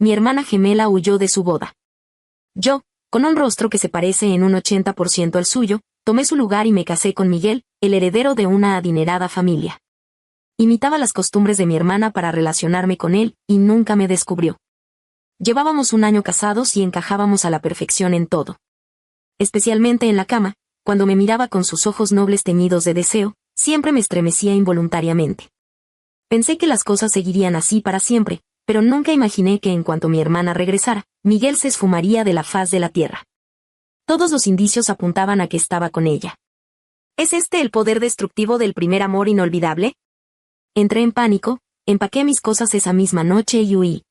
mi hermana gemela huyó de su boda. Yo, con un rostro que se parece en un 80% al suyo, tomé su lugar y me casé con Miguel, el heredero de una adinerada familia. Imitaba las costumbres de mi hermana para relacionarme con él, y nunca me descubrió. Llevábamos un año casados y encajábamos a la perfección en todo. Especialmente en la cama, cuando me miraba con sus ojos nobles teñidos de deseo, siempre me estremecía involuntariamente. Pensé que las cosas seguirían así para siempre, pero nunca imaginé que en cuanto mi hermana regresara, Miguel se esfumaría de la faz de la tierra. Todos los indicios apuntaban a que estaba con ella. ¿Es este el poder destructivo del primer amor inolvidable? Entré en pánico, empaqué mis cosas esa misma noche y huí.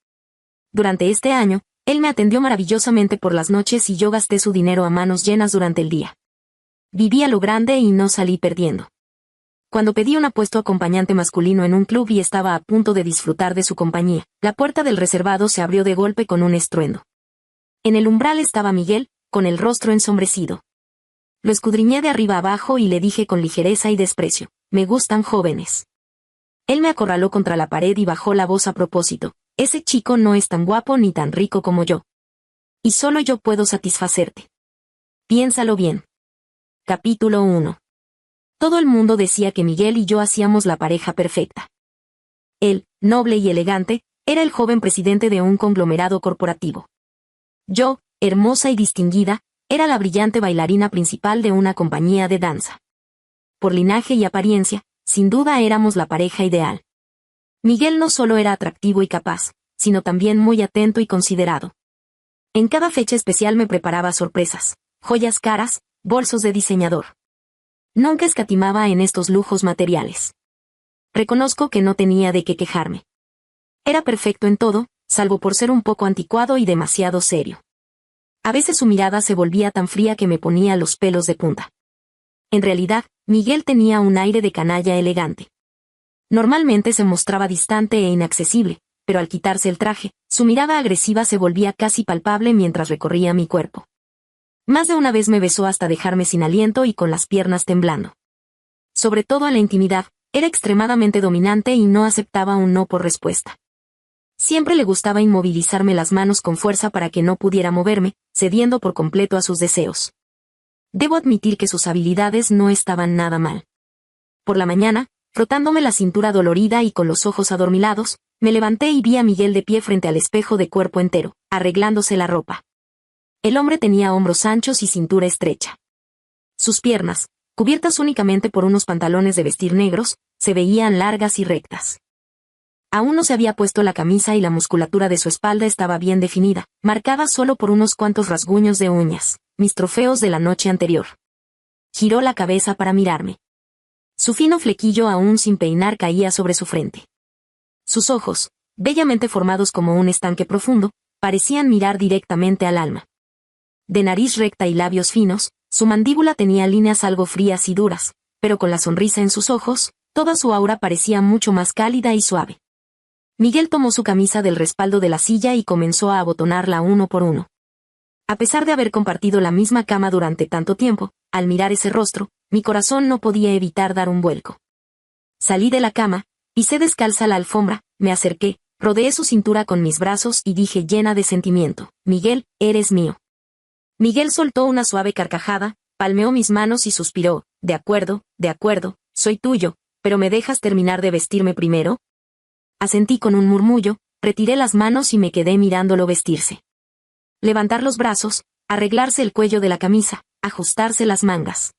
Durante este año, él me atendió maravillosamente por las noches y yo gasté su dinero a manos llenas durante el día. Viví a lo grande y no salí perdiendo. Cuando pedí un apuesto acompañante masculino en un club y estaba a punto de disfrutar de su compañía, la puerta del reservado se abrió de golpe con un estruendo. En el umbral estaba Miguel, con el rostro ensombrecido. Lo escudriñé de arriba abajo y le dije con ligereza y desprecio: «Me gustan jóvenes». Él me acorraló contra la pared y bajó la voz a propósito: «Ese chico no es tan guapo ni tan rico como yo. Y solo yo puedo satisfacerte. Piénsalo bien». Capítulo 1. Todo el mundo decía que Miguel y yo hacíamos la pareja perfecta. Él, noble y elegante, era el joven presidente de un conglomerado corporativo. Yo, hermosa y distinguida, era la brillante bailarina principal de una compañía de danza. Por linaje y apariencia, sin duda éramos la pareja ideal. Miguel no solo era atractivo y capaz, sino también muy atento y considerado. En cada fecha especial me preparaba sorpresas, joyas caras, bolsos de diseñador. Nunca escatimaba en estos lujos materiales. Reconozco que no tenía de qué quejarme. Era perfecto en todo, salvo por ser un poco anticuado y demasiado serio. A veces su mirada se volvía tan fría que me ponía los pelos de punta. En realidad, Miguel tenía un aire de canalla elegante. Normalmente se mostraba distante e inaccesible, pero al quitarse el traje, su mirada agresiva se volvía casi palpable mientras recorría mi cuerpo. Más de una vez me besó hasta dejarme sin aliento y con las piernas temblando. Sobre todo en la intimidad, era extremadamente dominante y no aceptaba un no por respuesta. Siempre le gustaba inmovilizarme las manos con fuerza para que no pudiera moverme, cediendo por completo a sus deseos. Debo admitir que sus habilidades no estaban nada mal. Por la mañana, frotándome la cintura dolorida y con los ojos adormilados, me levanté y vi a Miguel de pie frente al espejo de cuerpo entero, arreglándose la ropa. El hombre tenía hombros anchos y cintura estrecha. Sus piernas, cubiertas únicamente por unos pantalones de vestir negros, se veían largas y rectas. Aún no se había puesto la camisa y la musculatura de su espalda estaba bien definida, marcada solo por unos cuantos rasguños de uñas, mis trofeos de la noche anterior. Giró la cabeza para mirarme. Su fino flequillo aún sin peinar caía sobre su frente. Sus ojos, bellamente formados como un estanque profundo, parecían mirar directamente al alma. De nariz recta y labios finos, su mandíbula tenía líneas algo frías y duras, pero con la sonrisa en sus ojos, toda su aura parecía mucho más cálida y suave. Miguel tomó su camisa del respaldo de la silla y comenzó a abotonarla uno por uno. A pesar de haber compartido la misma cama durante tanto tiempo, al mirar ese rostro, mi corazón no podía evitar dar un vuelco. Salí de la cama, pisé descalza la alfombra, me acerqué, rodeé su cintura con mis brazos y dije llena de sentimiento: «Miguel, eres mío». Miguel soltó una suave carcajada, palmeó mis manos y suspiró: de acuerdo, soy tuyo, pero ¿me dejas terminar de vestirme primero?» Asentí con un murmullo, retiré las manos y me quedé mirándolo vestirse. Levantar los brazos, arreglarse el cuello de la camisa, ajustarse las mangas.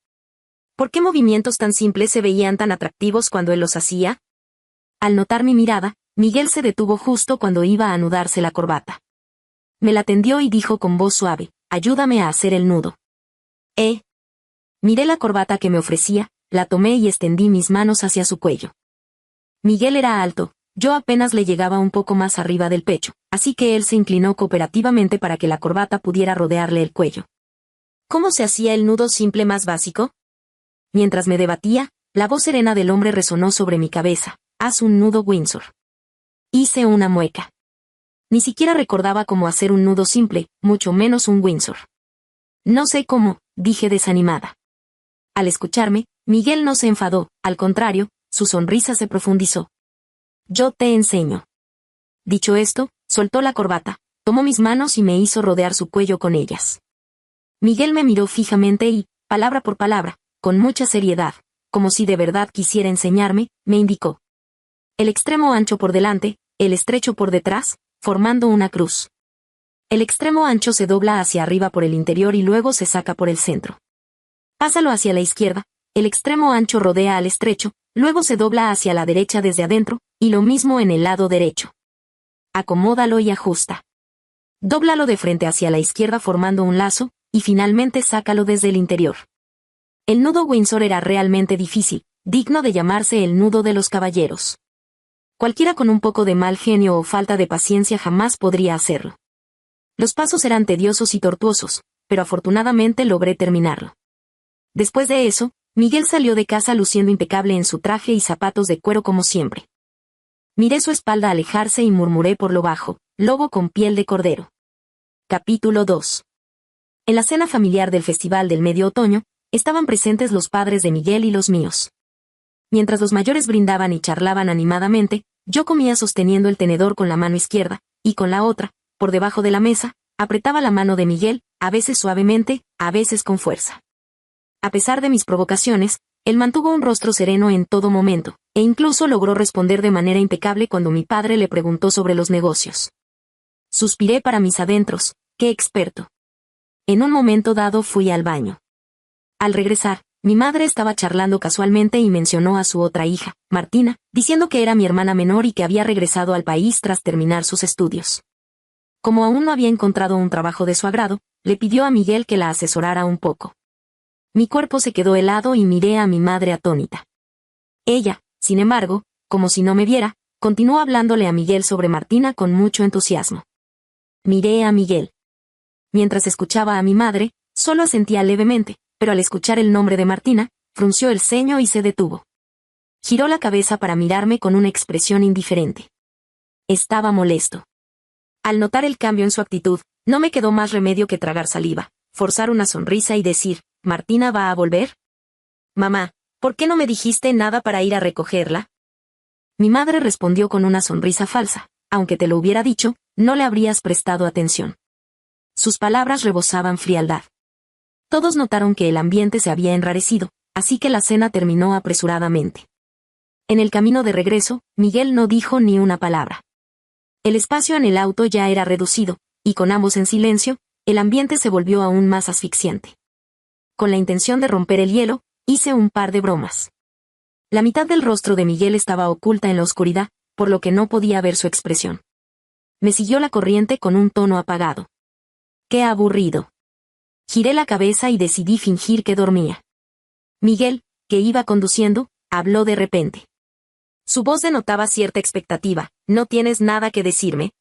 ¿Por qué movimientos tan simples se veían tan atractivos cuando él los hacía? Al notar mi mirada, Miguel se detuvo justo cuando iba a anudarse la corbata. Me la tendió y dijo con voz suave: «Ayúdame a hacer el nudo». Miré la corbata que me ofrecía, la tomé y extendí mis manos hacia su cuello. Miguel era alto, yo apenas le llegaba un poco más arriba del pecho, así que él se inclinó cooperativamente para que la corbata pudiera rodearle el cuello. ¿Cómo se hacía el nudo simple más básico? Mientras me debatía, la voz serena del hombre resonó sobre mi cabeza: «Haz un nudo Windsor». Hice una mueca. Ni siquiera recordaba cómo hacer un nudo simple, mucho menos un Windsor. «No sé cómo», dije desanimada. Al escucharme, Miguel no se enfadó, al contrario, su sonrisa se profundizó. «Yo te enseño». Dicho esto, soltó la corbata, tomó mis manos y me hizo rodear su cuello con ellas. Miguel me miró fijamente y, palabra por palabra, con mucha seriedad, como si de verdad quisiera enseñarme, me indicó. El extremo ancho por delante, el estrecho por detrás, formando una cruz. El extremo ancho se dobla hacia arriba por el interior y luego se saca por el centro. Pásalo hacia la izquierda, el extremo ancho rodea al estrecho, luego se dobla hacia la derecha desde adentro, y lo mismo en el lado derecho. Acomódalo y ajusta. Dóblalo de frente hacia la izquierda formando un lazo, y finalmente sácalo desde el interior. El nudo Windsor era realmente difícil, digno de llamarse el nudo de los caballeros. Cualquiera con un poco de mal genio o falta de paciencia jamás podría hacerlo. Los pasos eran tediosos y tortuosos, pero afortunadamente logré terminarlo. Después de eso, Miguel salió de casa luciendo impecable en su traje y zapatos de cuero como siempre. Miré su espalda alejarse y murmuré por lo bajo, lobo con piel de cordero. Capítulo 2. En la cena familiar del Festival del Medio Otoño, estaban presentes los padres de Miguel y los míos. Mientras los mayores brindaban y charlaban animadamente, yo comía sosteniendo el tenedor con la mano izquierda, y con la otra, por debajo de la mesa, apretaba la mano de Miguel, a veces suavemente, a veces con fuerza. A pesar de mis provocaciones, él mantuvo un rostro sereno en todo momento, e incluso logró responder de manera impecable cuando mi padre le preguntó sobre los negocios. Suspiré para mis adentros, ¡qué experto! En un momento dado fui al baño. Al regresar, mi madre estaba charlando casualmente y mencionó a su otra hija, Martina, diciendo que era mi hermana menor y que había regresado al país tras terminar sus estudios. Como aún no había encontrado un trabajo de su agrado, le pidió a Miguel que la asesorara un poco. Mi cuerpo se quedó helado y miré a mi madre atónita. Ella, sin embargo, como si no me viera, continuó hablándole a Miguel sobre Martina con mucho entusiasmo. Miré a Miguel. Mientras escuchaba a mi madre, solo asentía levemente, pero al escuchar el nombre de Martina, frunció el ceño y se detuvo. Giró la cabeza para mirarme con una expresión indiferente. Estaba molesto. Al notar el cambio en su actitud, no me quedó más remedio que tragar saliva, forzar una sonrisa y decir, ¿Martina va a volver? Mamá, ¿por qué no me dijiste nada para ir a recogerla? Mi madre respondió con una sonrisa falsa, aunque te lo hubiera dicho, no le habrías prestado atención. Sus palabras rebosaban frialdad. Todos notaron que el ambiente se había enrarecido, así que la cena terminó apresuradamente. En el camino de regreso, Miguel no dijo ni una palabra. El espacio en el auto ya era reducido, y con ambos en silencio, el ambiente se volvió aún más asfixiante. Con la intención de romper el hielo, hice un par de bromas. La mitad del rostro de Miguel estaba oculta en la oscuridad, por lo que no podía ver su expresión. Me siguió la corriente con un tono apagado. ¡Qué aburrido! Giré la cabeza y decidí fingir que dormía. Miguel, que iba conduciendo, habló de repente. Su voz denotaba cierta expectativa. ¿No tienes nada que decirme?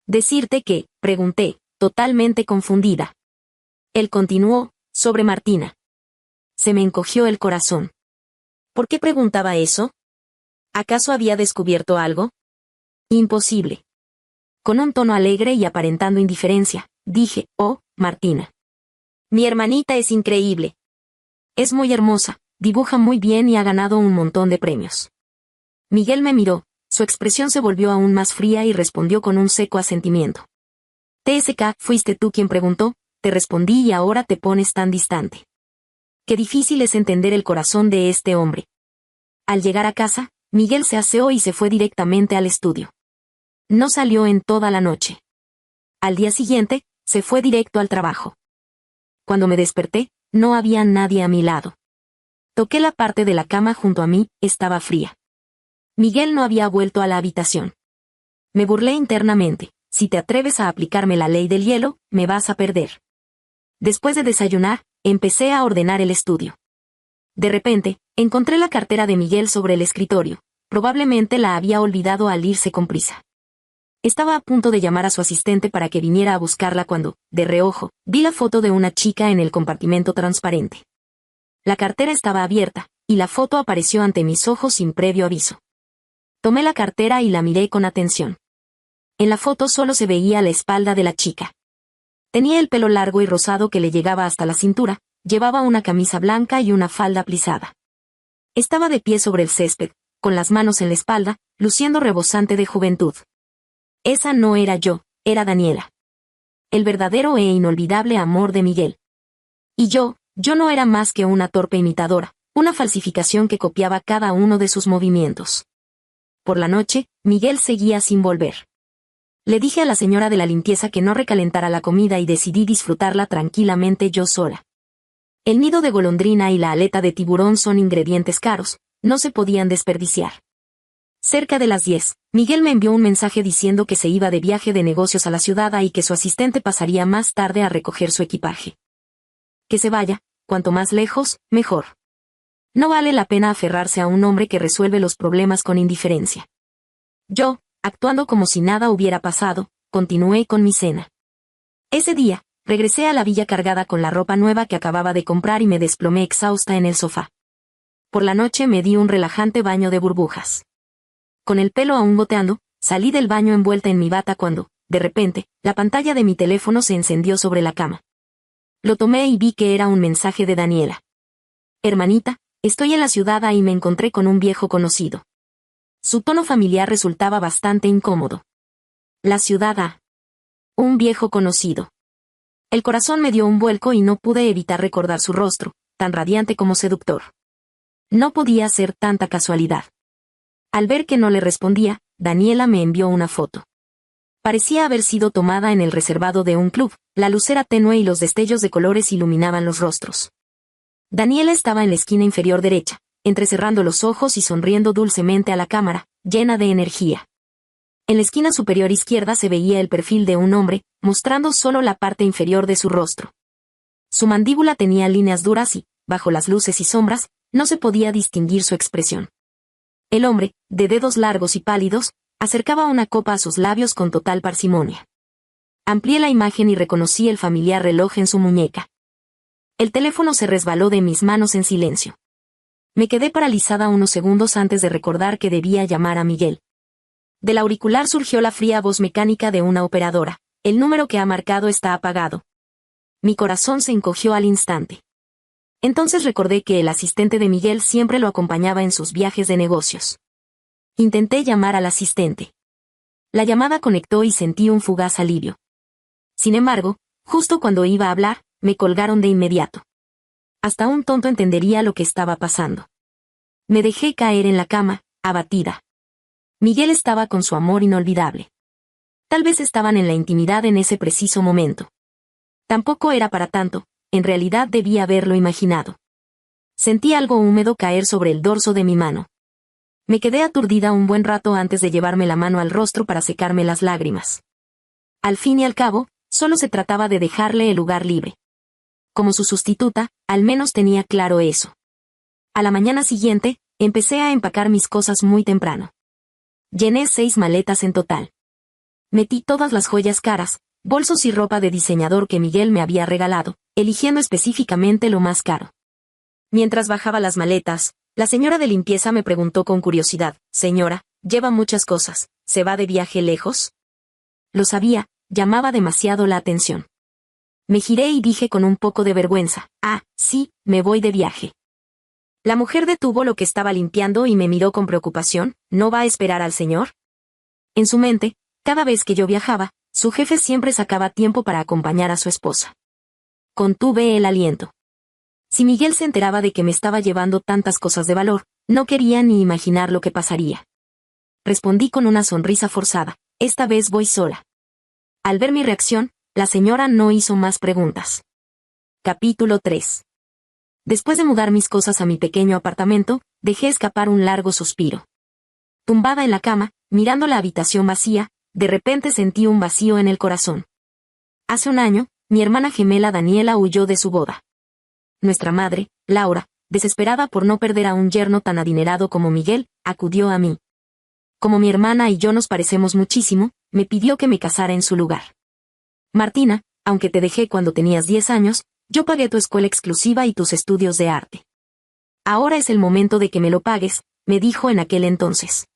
Decirte que, pregunté, totalmente confundida. Él continuó, sobre Martina. Se me encogió el corazón. ¿Por qué preguntaba eso? ¿Acaso había descubierto algo? Imposible. Con un tono alegre y aparentando indiferencia, dije, oh, Martina. Mi hermanita es increíble. Es muy hermosa, dibuja muy bien y ha ganado un montón de premios. Miguel me miró, su expresión se volvió aún más fría y respondió con un seco asentimiento. TSK, fuiste tú quien preguntó, te respondí y ahora te pones tan distante. Qué difícil es entender el corazón de este hombre. Al llegar a casa, Miguel se aseó y se fue directamente al estudio. No salió en toda la noche. Al día siguiente, se fue directo al trabajo. Cuando me desperté, no había nadie a mi lado. Toqué la parte de la cama junto a mí, estaba fría. Miguel no había vuelto a la habitación. Me burlé internamente, si te atreves a aplicarme la ley del hielo, me vas a perder. Después de desayunar, empecé a ordenar el estudio. De repente, encontré la cartera de Miguel sobre el escritorio, probablemente la había olvidado al irse con prisa. Estaba a punto de llamar a su asistente para que viniera a buscarla cuando, de reojo, vi la foto de una chica en el compartimento transparente. La cartera estaba abierta, y la foto apareció ante mis ojos sin previo aviso. Tomé la cartera y la miré con atención. En la foto solo se veía la espalda de la chica. Tenía el pelo largo y rosado que le llegaba hasta la cintura, llevaba una camisa blanca y una falda plisada. Estaba de pie sobre el césped, con las manos en la espalda, luciendo rebosante de juventud. Esa no era yo, era Daniela. El verdadero e inolvidable amor de Miguel. Y yo no era más que una torpe imitadora, una falsificación que copiaba cada uno de sus movimientos. Por la noche, Miguel seguía sin volver. Le dije a la señora de la limpieza que no recalentara la comida y decidí disfrutarla tranquilamente yo sola. El nido de golondrina y la aleta de tiburón son ingredientes caros, no se podían desperdiciar. Cerca de las 10, Miguel me envió un mensaje diciendo que se iba de viaje de negocios a la ciudad y que su asistente pasaría más tarde a recoger su equipaje. Que se vaya, cuanto más lejos, mejor. No vale la pena aferrarse a un hombre que resuelve los problemas con indiferencia. Yo, actuando como si nada hubiera pasado, continué con mi cena. Ese día, regresé a la villa cargada con la ropa nueva que acababa de comprar y me desplomé exhausta en el sofá. Por la noche me di un relajante baño de burbujas. Con el pelo aún goteando, salí del baño envuelta en mi bata cuando, de repente, la pantalla de mi teléfono se encendió sobre la cama. Lo tomé y vi que era un mensaje de Daniela. Hermanita, estoy en la ciudad y me encontré con un viejo conocido. Su tono familiar resultaba bastante incómodo. La ciudad a. Un viejo conocido. El corazón me dio un vuelco y no pude evitar recordar su rostro, tan radiante como seductor. No podía ser tanta casualidad. Al ver que no le respondía, Daniela me envió una foto. Parecía haber sido tomada en el reservado de un club, la luz era tenue y los destellos de colores iluminaban los rostros. Daniela estaba en la esquina inferior derecha, entrecerrando los ojos y sonriendo dulcemente a la cámara, llena de energía. En la esquina superior izquierda se veía el perfil de un hombre, mostrando solo la parte inferior de su rostro. Su mandíbula tenía líneas duras y, bajo las luces y sombras, no se podía distinguir su expresión. El hombre, de dedos largos y pálidos, acercaba una copa a sus labios con total parsimonia. Amplié la imagen y reconocí el familiar reloj en su muñeca. El teléfono se resbaló de mis manos en silencio. Me quedé paralizada unos segundos antes de recordar que debía llamar a Miguel. Del auricular surgió la fría voz mecánica de una operadora. El número que ha marcado está apagado. Mi corazón se encogió al instante. Entonces recordé que el asistente de Miguel siempre lo acompañaba en sus viajes de negocios. Intenté llamar al asistente. La llamada conectó y sentí un fugaz alivio. Sin embargo, justo cuando iba a hablar, me colgaron de inmediato. Hasta un tonto entendería lo que estaba pasando. Me dejé caer en la cama, abatida. Miguel estaba con su amor inolvidable. Tal vez estaban en la intimidad en ese preciso momento. Tampoco era para tanto, en realidad debía haberlo imaginado. Sentí algo húmedo caer sobre el dorso de mi mano. Me quedé aturdida un buen rato antes de llevarme la mano al rostro para secarme las lágrimas. Al fin y al cabo, solo se trataba de dejarle el lugar libre. Como su sustituta, al menos tenía claro eso. A la mañana siguiente, empecé a empacar mis cosas muy temprano. Llené 6 maletas en total. Metí todas las joyas caras, bolsos y ropa de diseñador que Miguel me había regalado, eligiendo específicamente lo más caro. Mientras bajaba las maletas, la señora de limpieza me preguntó con curiosidad: «Señora, lleva muchas cosas, ¿se va de viaje lejos?» Lo sabía, llamaba demasiado la atención. Me giré y dije con un poco de vergüenza: «Ah, sí, me voy de viaje». La mujer detuvo lo que estaba limpiando y me miró con preocupación: «¿No va a esperar al señor?» En su mente, cada vez que yo viajaba, su jefe siempre sacaba tiempo para acompañar a su esposa. Contuve el aliento. Si Miguel se enteraba de que me estaba llevando tantas cosas de valor, no quería ni imaginar lo que pasaría. Respondí con una sonrisa forzada: «Esta vez voy sola». Al ver mi reacción, la señora no hizo más preguntas. Capítulo 3. Después de mudar mis cosas a mi pequeño apartamento, dejé escapar un largo suspiro. Tumbada en la cama, mirando la habitación vacía, de repente sentí un vacío en el corazón. Hace un año, mi hermana gemela Daniela huyó de su boda. Nuestra madre, Laura, desesperada por no perder a un yerno tan adinerado como Miguel, acudió a mí. Como mi hermana y yo nos parecemos muchísimo, me pidió que me casara en su lugar. «Martina, aunque te dejé cuando tenías 10 años, yo pagué tu escuela exclusiva y tus estudios de arte. Ahora es el momento de que me lo pagues», me dijo en aquel entonces.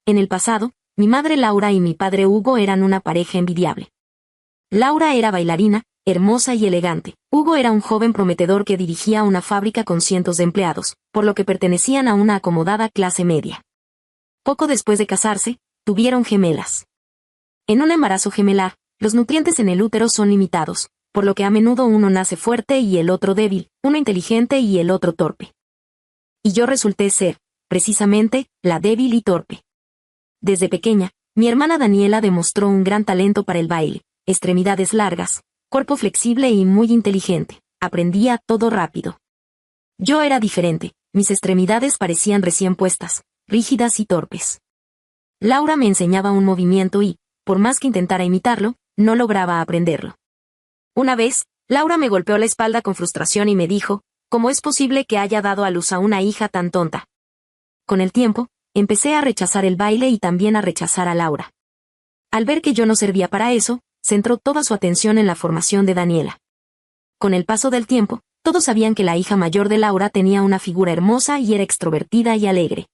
En el pasado, mi madre Laura y mi padre Hugo eran una pareja envidiable. Laura era bailarina, hermosa y elegante. Hugo era un joven prometedor que dirigía una fábrica con cientos de empleados, por lo que pertenecían a una acomodada clase media. Poco después de casarse, tuvieron gemelas. En un embarazo gemelar, los nutrientes en el útero son limitados, por lo que a menudo uno nace fuerte y el otro débil, uno inteligente y el otro torpe. Y yo resulté ser, precisamente, la débil y torpe. Desde pequeña, mi hermana Daniela demostró un gran talento para el baile, extremidades largas, cuerpo flexible y muy inteligente. Aprendía todo rápido. Yo era diferente, mis extremidades parecían recién puestas, rígidas y torpes. Laura me enseñaba un movimiento y, por más que intentara imitarlo, no lograba aprenderlo. Una vez, Laura me golpeó la espalda con frustración y me dijo, ¿cómo es posible que haya dado a luz a una hija tan tonta? Con el tiempo, empecé a rechazar el baile y también a rechazar a Laura. Al ver que yo no servía para eso, centró toda su atención en la formación de Daniela. Con el paso del tiempo, todos sabían que la hija mayor de Laura tenía una figura hermosa y era extrovertida y alegre.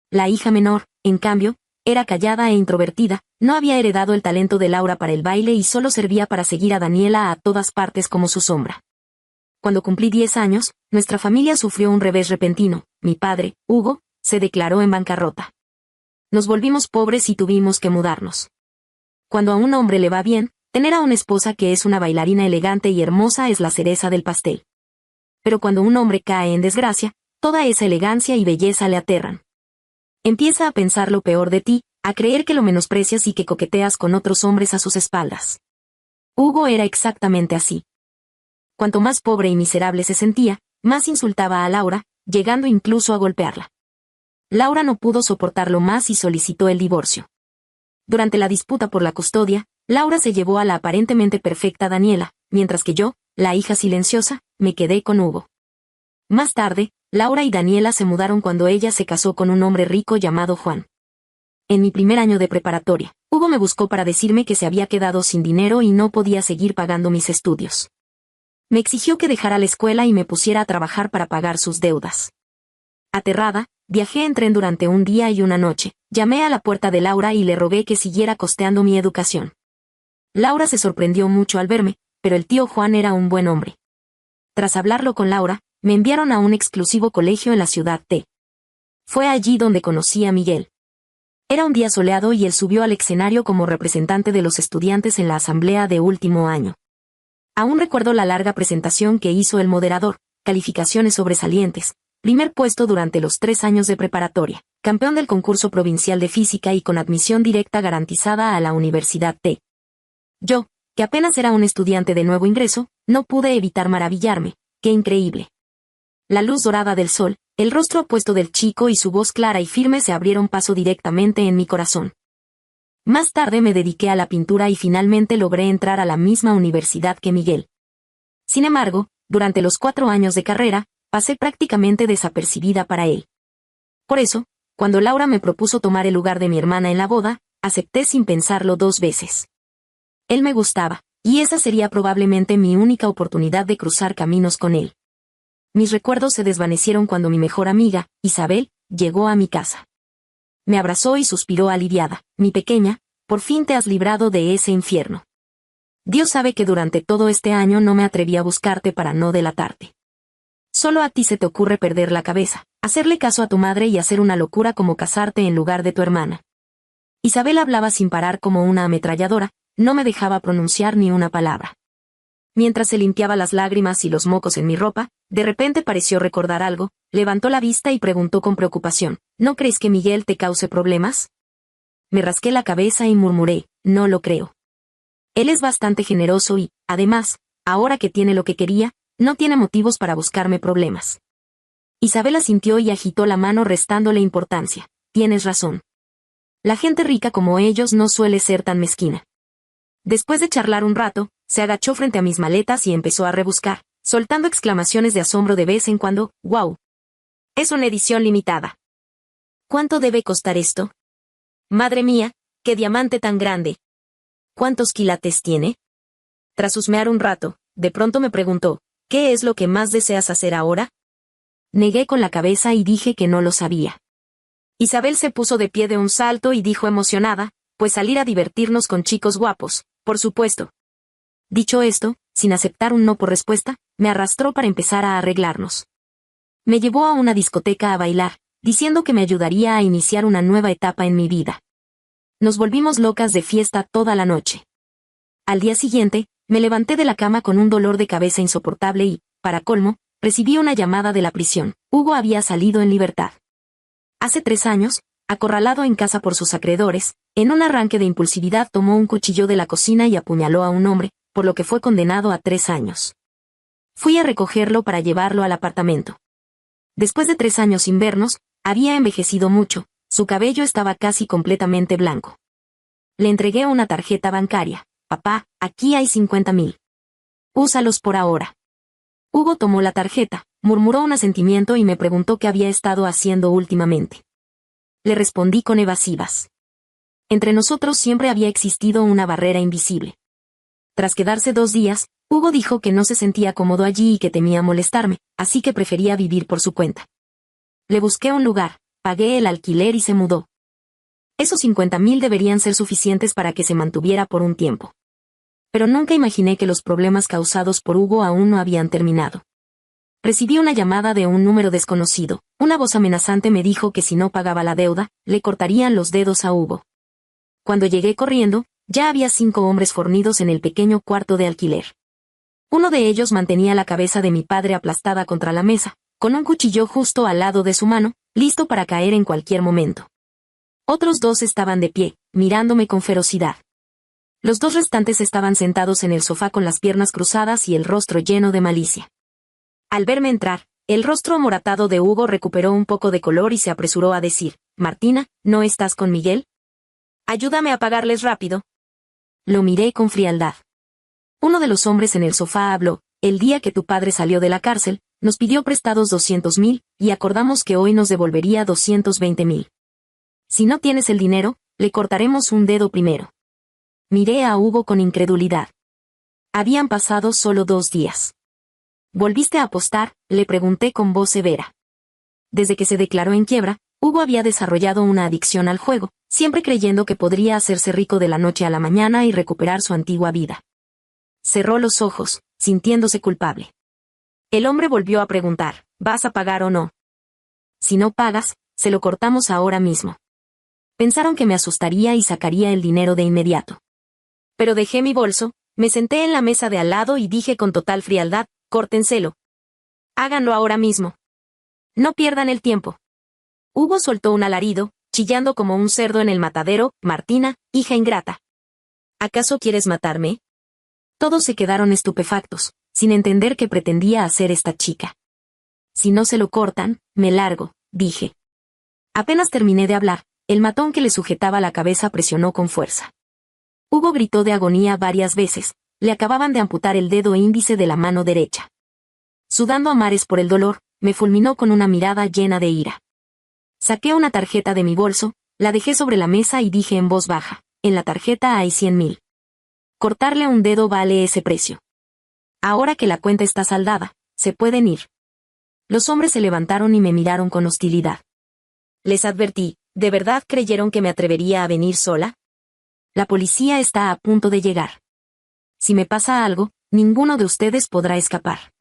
La hija menor, en cambio, era callada e introvertida, no había heredado el talento de Laura para el baile y solo servía para seguir a Daniela a todas partes como su sombra. Cuando cumplí 10 años, nuestra familia sufrió un revés repentino. Mi padre, Hugo, se declaró en bancarrota. Nos volvimos pobres y tuvimos que mudarnos. Cuando a un hombre le va bien, tener a una esposa que es una bailarina elegante y hermosa es la cereza del pastel. Pero cuando un hombre cae en desgracia, toda esa elegancia y belleza le aterran. Empieza a pensar lo peor de ti, a creer que lo menosprecias y que coqueteas con otros hombres a sus espaldas. Hugo era exactamente así. Cuanto más pobre y miserable se sentía, más insultaba a Laura, llegando incluso a golpearla. Laura no pudo soportarlo más y solicitó el divorcio. Durante la disputa por la custodia, Laura se llevó a la aparentemente perfecta Daniela, mientras que yo, la hija silenciosa, me quedé con Hugo. Más tarde, Laura y Daniela se mudaron cuando ella se casó con un hombre rico llamado Juan. En mi primer año de preparatoria, Hugo me buscó para decirme que se había quedado sin dinero y no podía seguir pagando mis estudios. Me exigió que dejara la escuela y me pusiera a trabajar para pagar sus deudas. Aterrada, viajé en tren durante un día y una noche, llamé a la puerta de Laura y le rogué que siguiera costeando mi educación. Laura se sorprendió mucho al verme, pero el tío Juan era un buen hombre. Tras hablarlo con Laura, me enviaron a un exclusivo colegio en la ciudad T. Fue allí donde conocí a Miguel. Era un día soleado y él subió al escenario como representante de los estudiantes en la asamblea de último año. Aún recuerdo la larga presentación que hizo el moderador, calificaciones sobresalientes, primer puesto durante los 3 años de preparatoria, campeón del concurso provincial de física y con admisión directa garantizada a la Universidad T. Yo, que apenas era un estudiante de nuevo ingreso, no pude evitar maravillarme. ¡Qué increíble! La luz dorada del sol, el rostro apuesto del chico y su voz clara y firme se abrieron paso directamente en mi corazón. Más tarde me dediqué a la pintura y finalmente logré entrar a la misma universidad que Miguel. Sin embargo, durante los 4 años de carrera, pasé prácticamente desapercibida para él. Por eso, cuando Laura me propuso tomar el lugar de mi hermana en la boda, acepté sin pensarlo 2 veces. Él me gustaba, y esa sería probablemente mi única oportunidad de cruzar caminos con él. Mis recuerdos se desvanecieron cuando mi mejor amiga, Isabel, llegó a mi casa. Me abrazó y suspiró aliviada. Mi pequeña, por fin te has librado de ese infierno. Dios sabe que durante todo este año no me atreví a buscarte para no delatarte. Solo a ti se te ocurre perder la cabeza, hacerle caso a tu madre y hacer una locura como casarte en lugar de tu hermana. Isabel hablaba sin parar como una ametralladora, no me dejaba pronunciar ni una palabra. Mientras se limpiaba las lágrimas y los mocos en mi ropa, de repente pareció recordar algo, levantó la vista y preguntó con preocupación, ¿no crees que Miguel te cause problemas? Me rasqué la cabeza y murmuré, no lo creo. Él es bastante generoso y, además, ahora que tiene lo que quería, no tiene motivos para buscarme problemas. Isabel asintió y agitó la mano restándole importancia. Tienes razón. La gente rica como ellos no suele ser tan mezquina. Después de charlar un rato, se agachó frente a mis maletas y empezó a rebuscar, soltando exclamaciones de asombro de vez en cuando. ¡Wow! Es una edición limitada. ¿Cuánto debe costar esto? Madre mía, qué diamante tan grande. ¿Cuántos quilates tiene? Tras husmear un rato, de pronto me preguntó, ¿qué es lo que más deseas hacer ahora? Negué con la cabeza y dije que no lo sabía. Isabel se puso de pie de un salto y dijo emocionada, pues salir a divertirnos con chicos guapos, por supuesto. Dicho esto, sin aceptar un no por respuesta, me arrastró para empezar a arreglarnos. Me llevó a una discoteca a bailar, diciendo que me ayudaría a iniciar una nueva etapa en mi vida. nos volvimos locas de fiesta toda la noche. Al día siguiente, me levanté de la cama con un dolor de cabeza insoportable y, para colmo, recibí una llamada de la prisión. Hugo había salido en libertad. Hace 3 años, acorralado en casa por sus acreedores, en un arranque de impulsividad tomó un cuchillo de la cocina y apuñaló a un hombre, por lo que fue condenado a 3 años. Fui a recogerlo para llevarlo al apartamento. Después de 3 años sin vernos, había envejecido mucho, su cabello estaba casi completamente blanco. Le entregué una tarjeta bancaria. Papá, aquí hay 50,000. Úsalos por ahora. Hugo tomó la tarjeta, murmuró un asentimiento y me preguntó qué había estado haciendo últimamente. Le respondí con evasivas. Entre nosotros siempre había existido una barrera invisible. Tras quedarse 2 días, Hugo dijo que no se sentía cómodo allí y que temía molestarme, así que prefería vivir por su cuenta. Le busqué un lugar, pagué el alquiler y se mudó. Esos 50,000 deberían ser suficientes para que se mantuviera por un tiempo. Pero nunca imaginé que los problemas causados por Hugo aún no habían terminado. Recibí una llamada de un número desconocido. Una voz amenazante me dijo que si no pagaba la deuda, le cortarían los dedos a Hugo. Cuando llegué corriendo, ya había 5 hombres fornidos en el pequeño cuarto de alquiler. Uno de ellos mantenía la cabeza de mi padre aplastada contra la mesa, con un cuchillo justo al lado de su mano, listo para caer en cualquier momento. Otros 2 estaban de pie, mirándome con ferocidad. Los 2 restantes estaban sentados en el sofá con las piernas cruzadas y el rostro lleno de malicia. Al verme entrar, el rostro amoratado de Hugo recuperó un poco de color y se apresuró a decir: «Martina, ¿no estás con Miguel? Ayúdame a pagarles rápido». Lo miré con frialdad. Uno de los hombres en el sofá habló: «El día que tu padre salió de la cárcel, nos pidió prestados 200,000, y acordamos que hoy nos devolvería 220,000. Si no tienes el dinero, le cortaremos un dedo primero». Miré a Hugo con incredulidad. Habían pasado solo 2 días. ¿Volviste a apostar?, le pregunté con voz severa. Desde que se declaró en quiebra, Hugo había desarrollado una adicción al juego, siempre creyendo que podría hacerse rico de la noche a la mañana y recuperar su antigua vida. Cerró los ojos, sintiéndose culpable. El hombre volvió a preguntar: «¿Vas a pagar o no? Si no pagas, se lo cortamos ahora mismo». Pensaron que me asustaría y sacaría el dinero de inmediato. Pero dejé mi bolso, me senté en la mesa de al lado y dije con total frialdad: «Córtenselo. Háganlo ahora mismo. No pierdan el tiempo». Hugo soltó un alarido, chillando como un cerdo en el matadero: «Martina, hija ingrata. ¿Acaso quieres matarme?». Todos se quedaron estupefactos, sin entender qué pretendía hacer esta chica. «Si no se lo cortan, me largo», dije. Apenas terminé de hablar, el matón que le sujetaba la cabeza presionó con fuerza. Hugo gritó de agonía varias veces. Le acababan de amputar el dedo índice de la mano derecha. Sudando a mares por el dolor, me fulminó con una mirada llena de ira. Saqué una tarjeta de mi bolso, la dejé sobre la mesa y dije en voz baja: «En la tarjeta hay 100,000. Cortarle un dedo vale ese precio. Ahora que la cuenta está saldada, se pueden ir». Los hombres se levantaron y me miraron con hostilidad. Les advertí: ¿de verdad creyeron que me atrevería a venir sola? La policía está a punto de llegar. Si me pasa algo, ninguno de ustedes podrá escapar.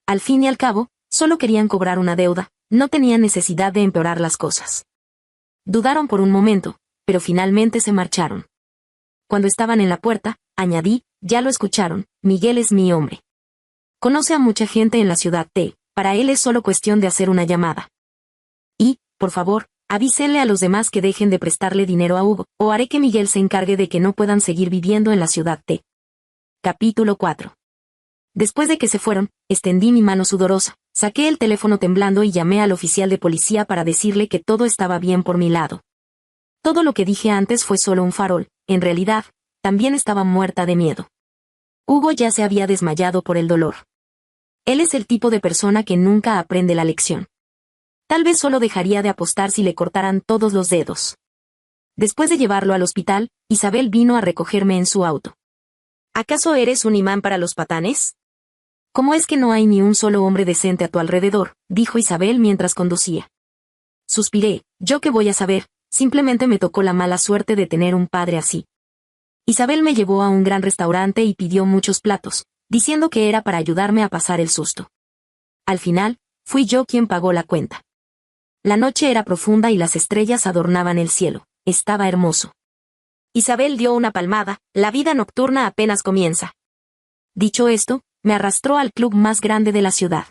Al fin y al cabo, solo querían cobrar una deuda, no tenían necesidad de empeorar las cosas. Dudaron por un momento, pero finalmente se marcharon. Cuando estaban en la puerta, añadí: «Ya lo escucharon, Miguel es mi hombre. Conoce a mucha gente en la ciudad T, para él es solo cuestión de hacer una llamada. Y, por favor, avísenle a los demás que dejen de prestarle dinero a Hugo, o haré que Miguel se encargue de que no puedan seguir viviendo en la ciudad T». Capítulo 4. Después de que se fueron, extendí mi mano sudorosa, saqué el teléfono temblando y llamé al oficial de policía para decirle que todo estaba bien por mi lado. Todo lo que dije antes fue solo un farol, en realidad, también estaba muerta de miedo. Hugo ya se había desmayado por el dolor. Él es el tipo de persona que nunca aprende la lección. Tal vez solo dejaría de apostar si le cortaran todos los dedos. Después de llevarlo al hospital, Isabel vino a recogerme en su auto. ¿Acaso eres un imán para los patanes? ¿Cómo es que no hay ni un solo hombre decente a tu alrededor?, dijo Isabel mientras conducía. Suspiré: ¿yo qué voy a saber? Simplemente me tocó la mala suerte de tener un padre así. Isabel me llevó a un gran restaurante y pidió muchos platos, diciendo que era para ayudarme a pasar el susto. Al final, fui yo quien pagó la cuenta. La noche era profunda y las estrellas adornaban el cielo. Estaba hermoso. Isabel dio una palmada, la vida nocturna apenas comienza. Dicho esto, me arrastró al club más grande de la ciudad.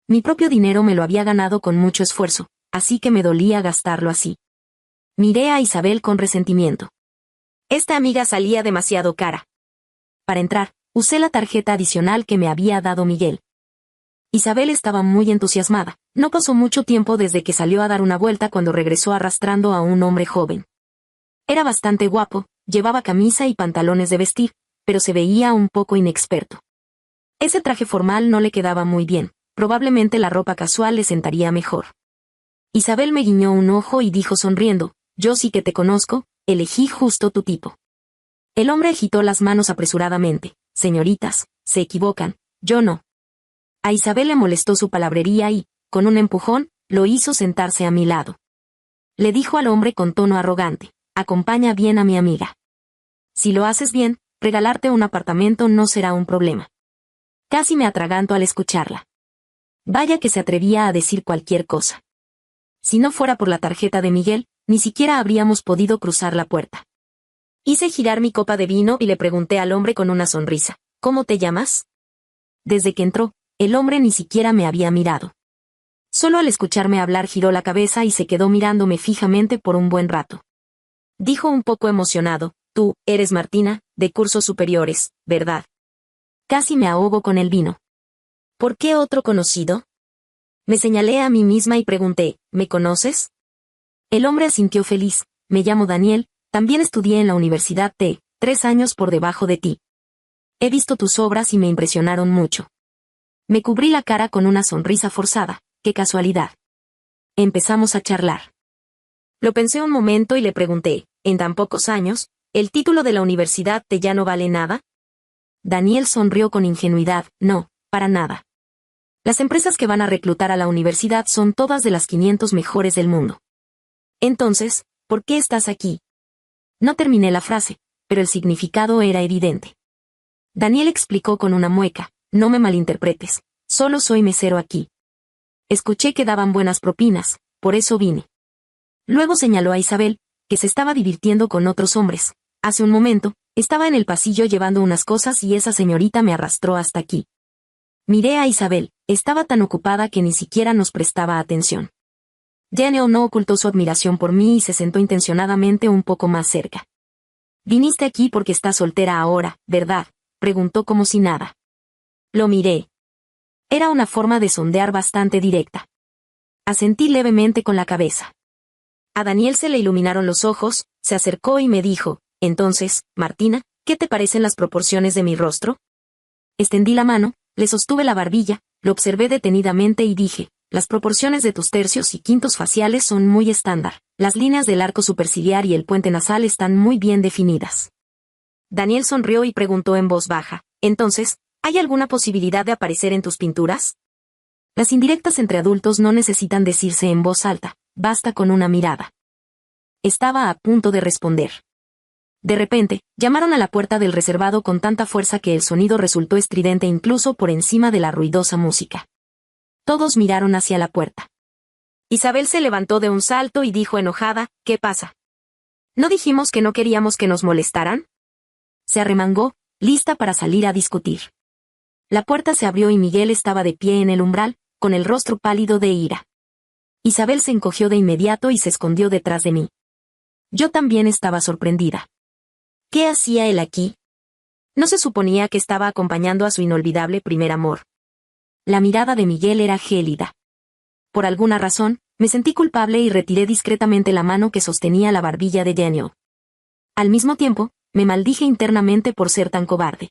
Mi propio dinero me lo había ganado con mucho esfuerzo, así que me dolía gastarlo así. Miré a Isabel con resentimiento. Esta amiga salía demasiado cara. Para entrar, usé la tarjeta adicional que me había dado Miguel. Isabel estaba muy entusiasmada. No pasó mucho tiempo desde que salió a dar una vuelta cuando regresó arrastrando a un hombre joven. Era bastante guapo, llevaba camisa y pantalones de vestir, pero se veía un poco inexperto. Ese traje formal no le quedaba muy bien, probablemente la ropa casual le sentaría mejor. Isabel me guiñó un ojo y dijo sonriendo, yo sí que te conozco, elegí justo tu tipo. El hombre agitó las manos apresuradamente, señoritas, se equivocan, yo no. A Isabel le molestó su palabrería y, con un empujón, lo hizo sentarse a mi lado. Le dijo al hombre con tono arrogante, acompaña bien a mi amiga. Si lo haces bien, regalarte un apartamento no será un problema. Casi me atraganto al escucharla. Vaya que se atrevía a decir cualquier cosa. Si no fuera por la tarjeta de Miguel, ni siquiera habríamos podido cruzar la puerta. Hice girar mi copa de vino y le pregunté al hombre con una sonrisa, ¿cómo te llamas? Desde que entró, el hombre ni siquiera me había mirado. Solo al escucharme hablar giró la cabeza y se quedó mirándome fijamente por un buen rato. Dijo un poco emocionado, tú, eres Martina, de cursos superiores, ¿verdad? Casi me ahogo con el vino. ¿Por qué otro conocido? Me señalé a mí misma y pregunté, ¿me conoces? El hombre asintió feliz, me llamo Daniel, también estudié en la Universidad T, 3 años por debajo de ti. He visto tus obras y me impresionaron mucho. Me cubrí la cara con una sonrisa forzada, qué casualidad. Empezamos a charlar. Lo pensé un momento y le pregunté, ¿en tan pocos años, el título de la Universidad T ya no vale nada? Daniel sonrió con ingenuidad, no, para nada. Las empresas que van a reclutar a la universidad son todas de las 500 mejores del mundo. Entonces, ¿por qué estás aquí? No terminé la frase, pero el significado era evidente. Daniel explicó con una mueca, no me malinterpretes, solo soy mesero aquí. Escuché que daban buenas propinas, por eso vine. Luego señaló a Isabel, que se estaba divirtiendo con otros hombres. Hace un momento, estaba en el pasillo llevando unas cosas y esa señorita me arrastró hasta aquí. Miré a Isabel, estaba tan ocupada que ni siquiera nos prestaba atención. Daniel no ocultó su admiración por mí y se sentó intencionadamente un poco más cerca. Viniste aquí porque estás soltera ahora, ¿verdad? Preguntó como si nada. Lo miré. Era una forma de sondear bastante directa. Asentí levemente con la cabeza. A Daniel se le iluminaron los ojos, se acercó y me dijo, entonces, Martina, ¿qué te parecen las proporciones de mi rostro? Extendí la mano, le sostuve la barbilla, lo observé detenidamente y dije, las proporciones de tus tercios y quintos faciales son muy estándar, las líneas del arco superciliar y el puente nasal están muy bien definidas. Daniel sonrió y preguntó en voz baja, entonces, ¿hay alguna posibilidad de aparecer en tus pinturas? Las indirectas entre adultos no necesitan decirse en voz alta, basta con una mirada. Estaba a punto de responder. De repente, llamaron a la puerta del reservado con tanta fuerza que el sonido resultó estridente incluso por encima de la ruidosa música. Todos miraron hacia la puerta. Isabel se levantó de un salto y dijo enojada, ¿qué pasa? ¿No dijimos que no queríamos que nos molestaran? Se arremangó, lista para salir a discutir. La puerta se abrió y Miguel estaba de pie en el umbral, con el rostro pálido de ira. Isabel se encogió de inmediato y se escondió detrás de mí. Yo también estaba sorprendida. ¿Qué hacía él aquí? ¿No se suponía que estaba acompañando a su inolvidable primer amor? La mirada de Miguel era gélida. Por alguna razón, me sentí culpable y retiré discretamente la mano que sostenía la barbilla de Daniel. Al mismo tiempo, me maldije internamente por ser tan cobarde.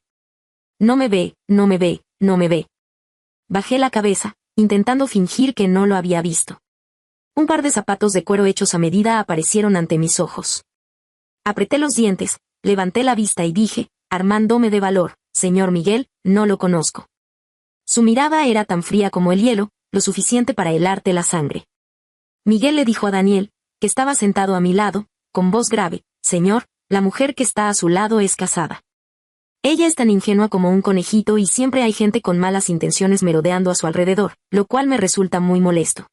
No me ve, no me ve, no me ve. Bajé la cabeza, intentando fingir que no lo había visto. Un par de zapatos de cuero hechos a medida aparecieron ante mis ojos. Apreté los dientes, levanté la vista y dije, armándome de valor, señor Miguel, no lo conozco. Su mirada era tan fría como el hielo, lo suficiente para helarte la sangre. Miguel le dijo a Daniel, que estaba sentado a mi lado, con voz grave, señor, la mujer que está a su lado es casada. Ella es tan ingenua como un conejito y siempre hay gente con malas intenciones merodeando a su alrededor, lo cual me resulta muy molesto.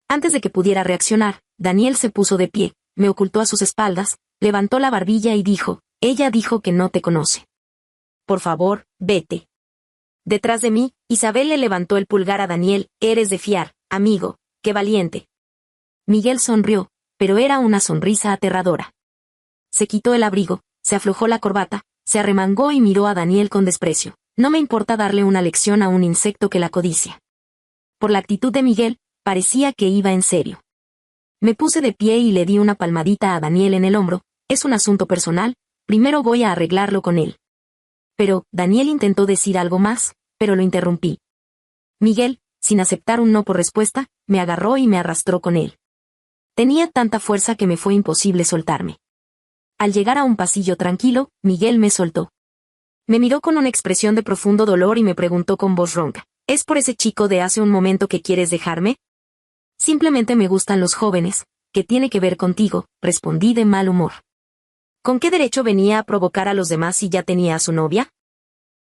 Antes de que pudiera reaccionar, Daniel se puso de pie, me ocultó a sus espaldas, Levantó la barbilla y dijo, ella dijo que no te conoce. Por favor, vete. Detrás de mí, Isabel le levantó el pulgar a Daniel, eres de fiar, amigo, qué valiente. Miguel sonrió, pero era una sonrisa aterradora. Se quitó el abrigo, se aflojó la corbata, se arremangó y miró a Daniel con desprecio. No me importa darle una lección a un insecto que la codicia. Por la actitud de Miguel, parecía que iba en serio. Me puse de pie y le di una palmadita a Daniel en el hombro. Es un asunto personal, primero voy a arreglarlo con él. Pero, Daniel intentó decir algo más, pero lo interrumpí. Miguel, sin aceptar un no por respuesta, me agarró y me arrastró con él. Tenía tanta fuerza que me fue imposible soltarme. Al llegar a un pasillo tranquilo, Miguel me soltó. Me miró con una expresión de profundo dolor y me preguntó con voz ronca, ¿es por ese chico de hace un momento que quieres dejarme? Simplemente me gustan los jóvenes. ¿Qué tiene que ver contigo?, respondí de mal humor. ¿Con qué derecho venía a provocar a los demás si ya tenía a su novia?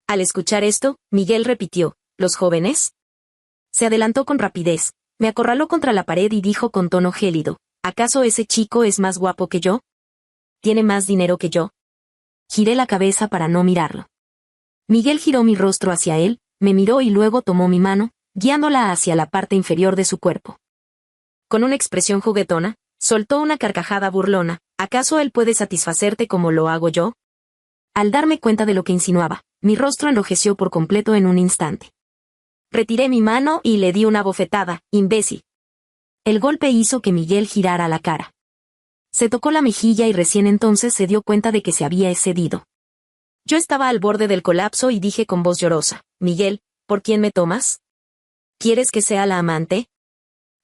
Al escuchar esto, Miguel repitió, ¿los jóvenes? Se adelantó con rapidez, me acorraló contra la pared y dijo con tono gélido, ¿acaso ese chico es más guapo que yo? ¿Tiene más dinero que yo? Giré la cabeza para no mirarlo. Miguel giró mi rostro hacia él, me miró y luego tomó mi mano, guiándola hacia la parte inferior de su cuerpo. Con una expresión juguetona, soltó una carcajada burlona, ¿acaso él puede satisfacerte como lo hago yo? Al darme cuenta de lo que insinuaba, mi rostro enrojeció por completo en un instante. Retiré mi mano y le di una bofetada, imbécil. El golpe hizo que Miguel girara la cara. Se tocó la mejilla y recién entonces se dio cuenta de que se había excedido. Yo estaba al borde del colapso y dije con voz llorosa, Miguel, ¿por quién me tomas? ¿Quieres que sea la amante?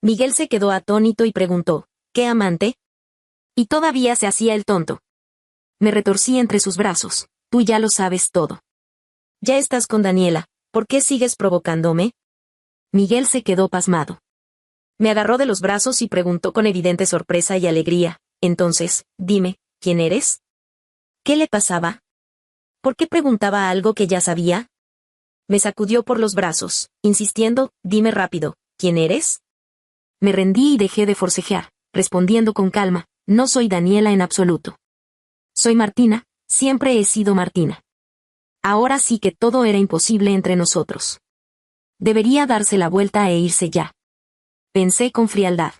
Miguel se quedó atónito y preguntó, ¿qué amante? Y todavía se hacía el tonto. Me retorcí entre sus brazos, tú ya lo sabes todo. Ya estás con Daniela, ¿por qué sigues provocándome? Miguel se quedó pasmado. Me agarró de los brazos y preguntó con evidente sorpresa y alegría, entonces, dime, ¿quién eres? ¿Qué le pasaba? ¿Por qué preguntaba algo que ya sabía? Me sacudió por los brazos, insistiendo, dime rápido, ¿quién eres? Me rendí y dejé de forcejear, respondiendo con calma, no soy Daniela en absoluto. Soy Martina, siempre he sido Martina. Ahora sí que todo era imposible entre nosotros. Debería darse la vuelta e irse ya. Pensé con frialdad.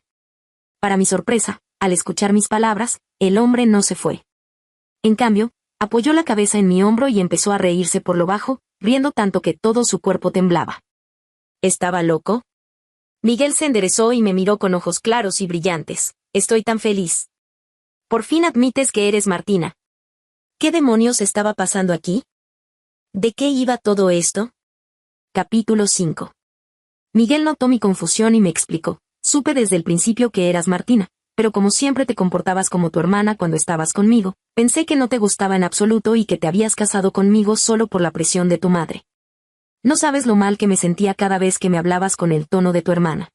Para mi sorpresa, al escuchar mis palabras, el hombre no se fue. En cambio, apoyó la cabeza en mi hombro y empezó a reírse por lo bajo, riendo tanto que todo su cuerpo temblaba. ¿Estaba loco? Miguel se enderezó y me miró con ojos claros y brillantes. Estoy tan feliz. Por fin admites que eres Martina. ¿Qué demonios estaba pasando aquí? ¿De qué iba todo esto? Capítulo 5. Miguel notó mi confusión y me explicó. Supe desde el principio que eras Martina, pero como siempre te comportabas como tu hermana cuando estabas conmigo, pensé que no te gustaba en absoluto y que te habías casado conmigo solo por la presión de tu madre. No sabes lo mal que me sentía cada vez que me hablabas con el tono de tu hermana.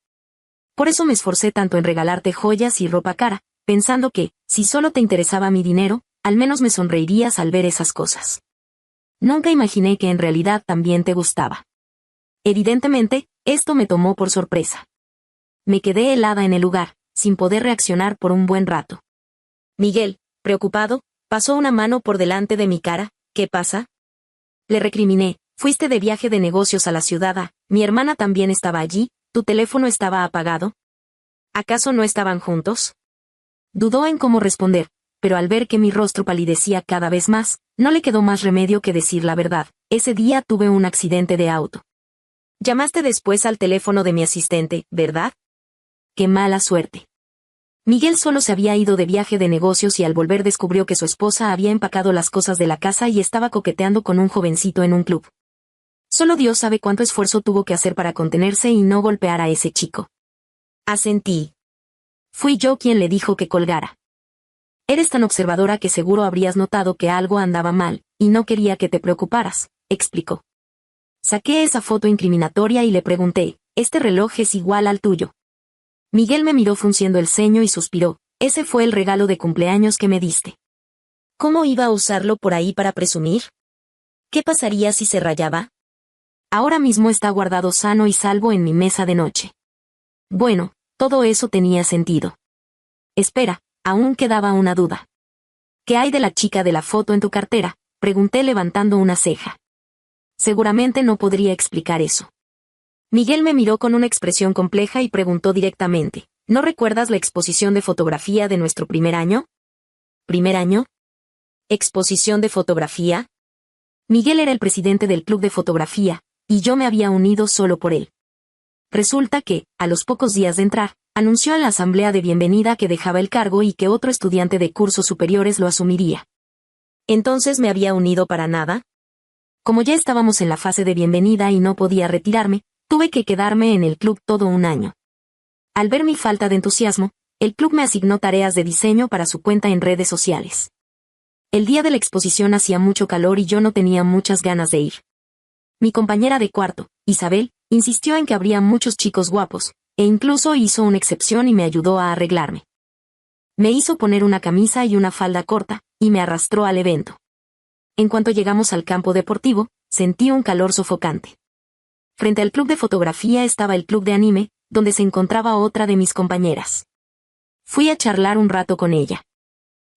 Por eso me esforcé tanto en regalarte joyas y ropa cara, pensando que, si solo te interesaba mi dinero, al menos me sonreirías al ver esas cosas. Nunca imaginé que en realidad también te gustaba. Evidentemente, esto me tomó por sorpresa. Me quedé helada en el lugar, sin poder reaccionar por un buen rato. Miguel, preocupado, pasó una mano por delante de mi cara. ¿Qué pasa? Le recriminé. Fuiste de viaje de negocios a la ciudad. Mi hermana también estaba allí. ¿Tu teléfono estaba apagado? ¿Acaso no estaban juntos? Dudó en cómo responder, pero al ver que mi rostro palidecía cada vez más, no le quedó más remedio que decir la verdad. Ese día tuve un accidente de auto. Llamaste después al teléfono de mi asistente, ¿verdad? ¡Qué mala suerte! Miguel solo se había ido de viaje de negocios y al volver descubrió que su esposa había empacado las cosas de la casa y estaba coqueteando con un jovencito en un club. Solo Dios sabe cuánto esfuerzo tuvo que hacer para contenerse y no golpear a ese chico. Asentí. Fui yo quien le dijo que colgara. Eres tan observadora que seguro habrías notado que algo andaba mal, y no quería que te preocuparas, explicó. Saqué esa foto incriminatoria y le pregunté, ¿este reloj es igual al tuyo? Miguel me miró frunciendo el ceño y suspiró, ese fue el regalo de cumpleaños que me diste. ¿Cómo iba a usarlo por ahí para presumir? ¿Qué pasaría si se rayaba? Ahora mismo está guardado sano y salvo en mi mesa de noche. Bueno, todo eso tenía sentido. Espera, aún quedaba una duda. ¿Qué hay de la chica de la foto en tu cartera?, pregunté levantando una ceja. Seguramente no podría explicar eso. Miguel me miró con una expresión compleja y preguntó directamente, ¿no recuerdas la exposición de fotografía de nuestro primer año? ¿Primer año? ¿Exposición de fotografía? Miguel era el presidente del club de fotografía, y yo me había unido solo por él. Resulta que, a los pocos días de entrar, anunció en la asamblea de bienvenida que dejaba el cargo y que otro estudiante de cursos superiores lo asumiría. ¿Entonces me había unido para nada? Como ya estábamos en la fase de bienvenida y no podía retirarme, tuve que quedarme en el club todo un año. Al ver mi falta de entusiasmo, el club me asignó tareas de diseño para su cuenta en redes sociales. El día de la exposición hacía mucho calor y yo no tenía muchas ganas de ir. Mi compañera de cuarto, Isabel, insistió en que habría muchos chicos guapos, e incluso hizo una excepción y me ayudó a arreglarme. Me hizo poner una camisa y una falda corta, y me arrastró al evento. En cuanto llegamos al campo deportivo, sentí un calor sofocante. Frente al club de fotografía estaba el club de anime, donde se encontraba otra de mis compañeras. Fui a charlar un rato con ella.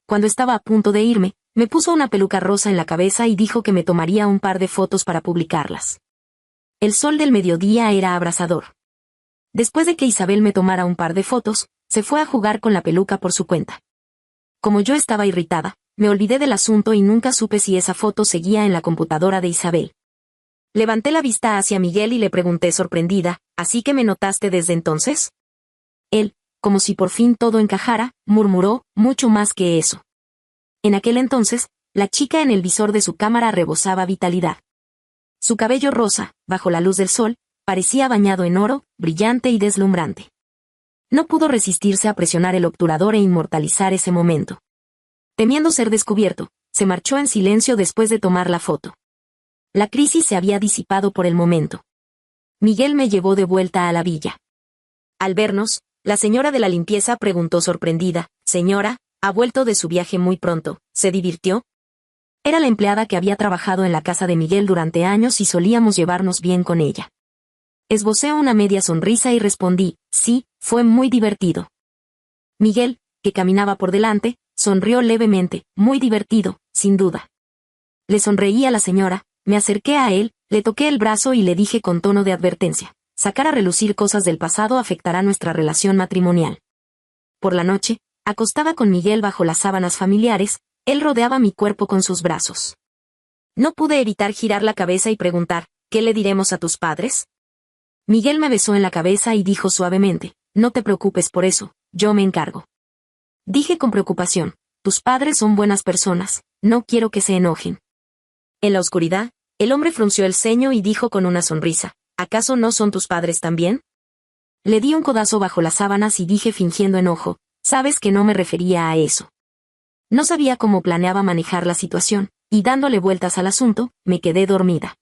Cuando estaba a punto de irme, me puso una peluca rosa en la cabeza y dijo que me tomaría un par de fotos para publicarlas. El sol del mediodía era abrasador. Después de que Isabel me tomara un par de fotos, se fue a jugar con la peluca por su cuenta. Como yo estaba irritada, me olvidé del asunto y nunca supe si esa foto seguía en la computadora de Isabel. Levanté la vista hacia Miguel y le pregunté sorprendida, ¿así que me notaste desde entonces? Él, como si por fin todo encajara, murmuró, mucho más que eso. En aquel entonces, la chica en el visor de su cámara rebosaba vitalidad. Su cabello rosa, bajo la luz del sol, parecía bañado en oro, brillante y deslumbrante. No pudo resistirse a presionar el obturador e inmortalizar ese momento. Temiendo ser descubierto, se marchó en silencio después de tomar la foto. La crisis se había disipado por el momento. Miguel me llevó de vuelta a la villa. Al vernos, la señora de la limpieza preguntó sorprendida, «Señora, ha vuelto de su viaje muy pronto, ¿se divirtió?» Era la empleada que había trabajado en la casa de Miguel durante años y solíamos llevarnos bien con ella. Esbocé una media sonrisa y respondí, «Sí, fue muy divertido». Miguel, que caminaba por delante, sonrió levemente, «Muy divertido, sin duda». Le sonreí a la señora, me acerqué a él, le toqué el brazo y le dije con tono de advertencia, «Sacar a relucir cosas del pasado afectará nuestra relación matrimonial». Por la noche, acostada con Miguel bajo las sábanas familiares, él rodeaba mi cuerpo con sus brazos. No pude evitar girar la cabeza y preguntar, «¿Qué le diremos a tus padres?» Miguel me besó en la cabeza y dijo suavemente, «No te preocupes por eso, yo me encargo». Dije con preocupación, «Tus padres son buenas personas, no quiero que se enojen». En la oscuridad, el hombre frunció el ceño y dijo con una sonrisa, «¿Acaso no son tus padres también?» Le di un codazo bajo las sábanas y dije fingiendo enojo, «Sabes que no me refería a eso». No sabía cómo planeaba manejar la situación, y dándole vueltas al asunto, me quedé dormida.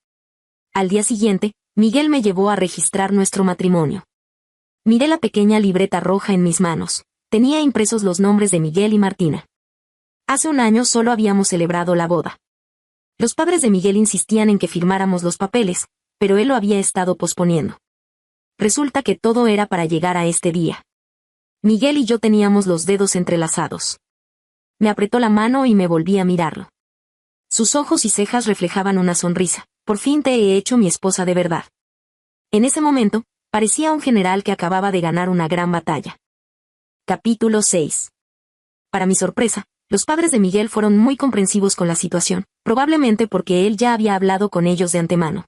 Al día siguiente, Miguel me llevó a registrar nuestro matrimonio. Miré la pequeña libreta roja en mis manos. Tenía impresos los nombres de Miguel y Martina. Hace un año solo habíamos celebrado la boda. Los padres de Miguel insistían en que firmáramos los papeles, pero él lo había estado posponiendo. Resulta que todo era para llegar a este día. Miguel y yo teníamos los dedos entrelazados. Me apretó la mano y me volví a mirarlo. Sus ojos y cejas reflejaban una sonrisa. «Por fin te he hecho mi esposa de verdad». En ese momento, parecía un general que acababa de ganar una gran batalla. Capítulo 6. Para mi sorpresa, los padres de Miguel fueron muy comprensivos con la situación, probablemente porque él ya había hablado con ellos de antemano.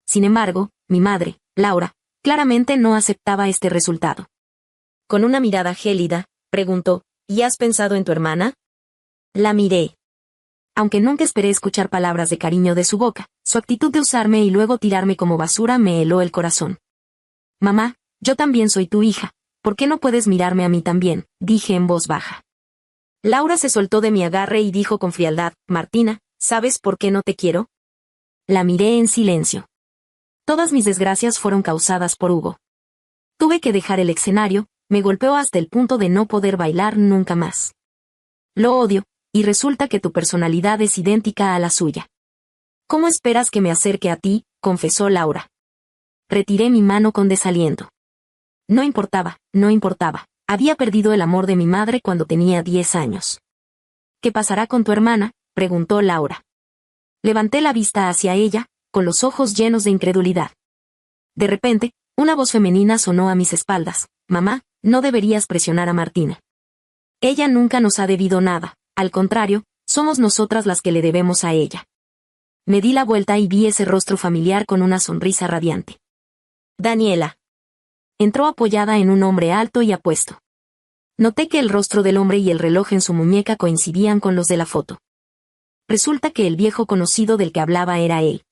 Sin embargo, mi madre, Laura, claramente no aceptaba este resultado. Con una mirada gélida, preguntó, «¿Y has pensado en tu hermana?» La miré. Aunque nunca esperé escuchar palabras de cariño de su boca, su actitud de usarme y luego tirarme como basura me heló el corazón. «Mamá, yo también soy tu hija, ¿por qué no puedes mirarme a mí también?», dije en voz baja. Laura se soltó de mi agarre y dijo con frialdad, «Martina, ¿sabes por qué no te quiero?» La miré en silencio. Todas mis desgracias fueron causadas por Hugo. Tuve que dejar el escenario, me golpeó hasta el punto de no poder bailar nunca más. Lo odio, y resulta que tu personalidad es idéntica a la suya. ¿Cómo esperas que me acerque a ti?, confesó Laura. Retiré mi mano con desaliento. No importaba, no importaba. Había perdido el amor de mi madre cuando tenía 10 años. ¿Qué pasará con tu hermana?, preguntó Laura. Levanté la vista hacia ella, con los ojos llenos de incredulidad. De repente, una voz femenina sonó a mis espaldas. Mamá, no deberías presionar a Martina. Ella nunca nos ha debido nada, al contrario, somos nosotras las que le debemos a ella. Me di la vuelta y vi ese rostro familiar con una sonrisa radiante. Daniela. Entró apoyada en un hombre alto y apuesto. Noté que el rostro del hombre y el reloj en su muñeca coincidían con los de la foto. Resulta que el viejo conocido del que hablaba era él.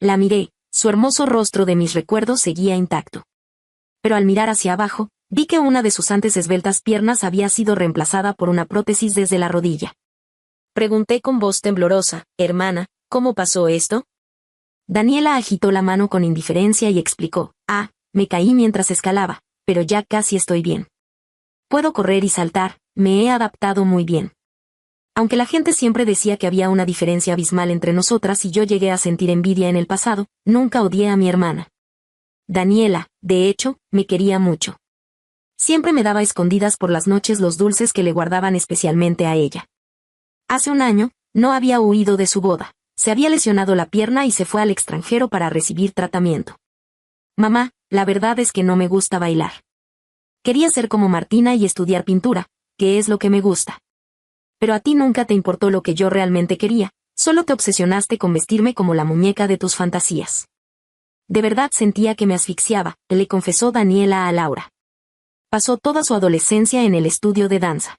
La miré, su hermoso rostro de mis recuerdos seguía intacto. Pero al mirar hacia abajo, vi que una de sus antes esbeltas piernas había sido reemplazada por una prótesis desde la rodilla. Pregunté con voz temblorosa, hermana, ¿cómo pasó esto? Daniela agitó la mano con indiferencia y explicó, me caí mientras escalaba, pero ya casi estoy bien. Puedo correr y saltar, me he adaptado muy bien. Aunque la gente siempre decía que había una diferencia abismal entre nosotras y yo llegué a sentir envidia en el pasado, nunca odié a mi hermana. Daniela, de hecho, me quería mucho. Siempre me daba a escondidas por las noches los dulces que le guardaban especialmente a ella. Hace un año, no había huido de su boda, se había lesionado la pierna y se fue al extranjero para recibir tratamiento. Mamá, la verdad es que no me gusta bailar. Quería ser como Martina y estudiar pintura, que es lo que me gusta. Pero a ti nunca te importó lo que yo realmente quería, solo te obsesionaste con vestirme como la muñeca de tus fantasías. De verdad sentía que me asfixiaba, le confesó Daniela a Laura. Pasó toda su adolescencia en el estudio de danza.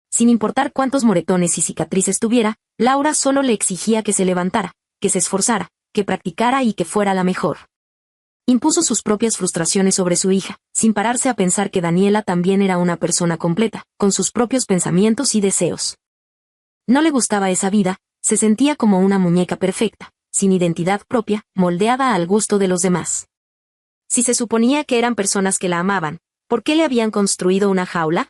Sin importar cuántos moretones y cicatrices tuviera, Laura solo le exigía que se levantara, que se esforzara, que practicara y que fuera la mejor. Impuso sus propias frustraciones sobre su hija, sin pararse a pensar que Daniela también era una persona completa, con sus propios pensamientos y deseos. No le gustaba esa vida, se sentía como una muñeca perfecta, sin identidad propia, moldeada al gusto de los demás. Si se suponía que eran personas que la amaban, ¿por qué le habían construido una jaula?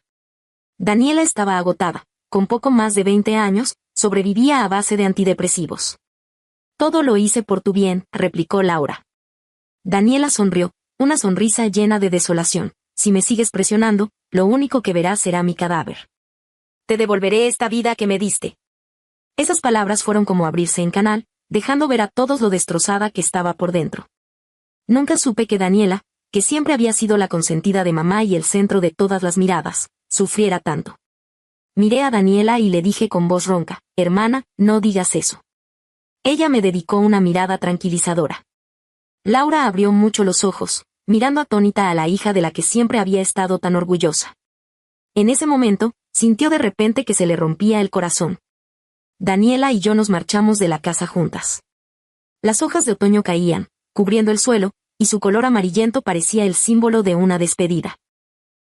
Daniela estaba agotada, con poco más de 20 años, sobrevivía a base de antidepresivos. Todo lo hice por tu bien, replicó Laura. Daniela sonrió, una sonrisa llena de desolación. Si me sigues presionando, lo único que verás será mi cadáver. Te devolveré esta vida que me diste. Esas palabras fueron como abrirse en canal, dejando ver a todos lo destrozada que estaba por dentro. Nunca supe que Daniela, que siempre había sido la consentida de mamá y el centro de todas las miradas, sufriera tanto. Miré a Daniela y le dije con voz ronca, hermana, no digas eso. Ella me dedicó una mirada tranquilizadora. Laura abrió mucho los ojos, mirando atónita a la hija de la que siempre había estado tan orgullosa. En ese momento, sintió de repente que se le rompía el corazón. Daniela y yo nos marchamos de la casa juntas. Las hojas de otoño caían, cubriendo el suelo, y su color amarillento parecía el símbolo de una despedida.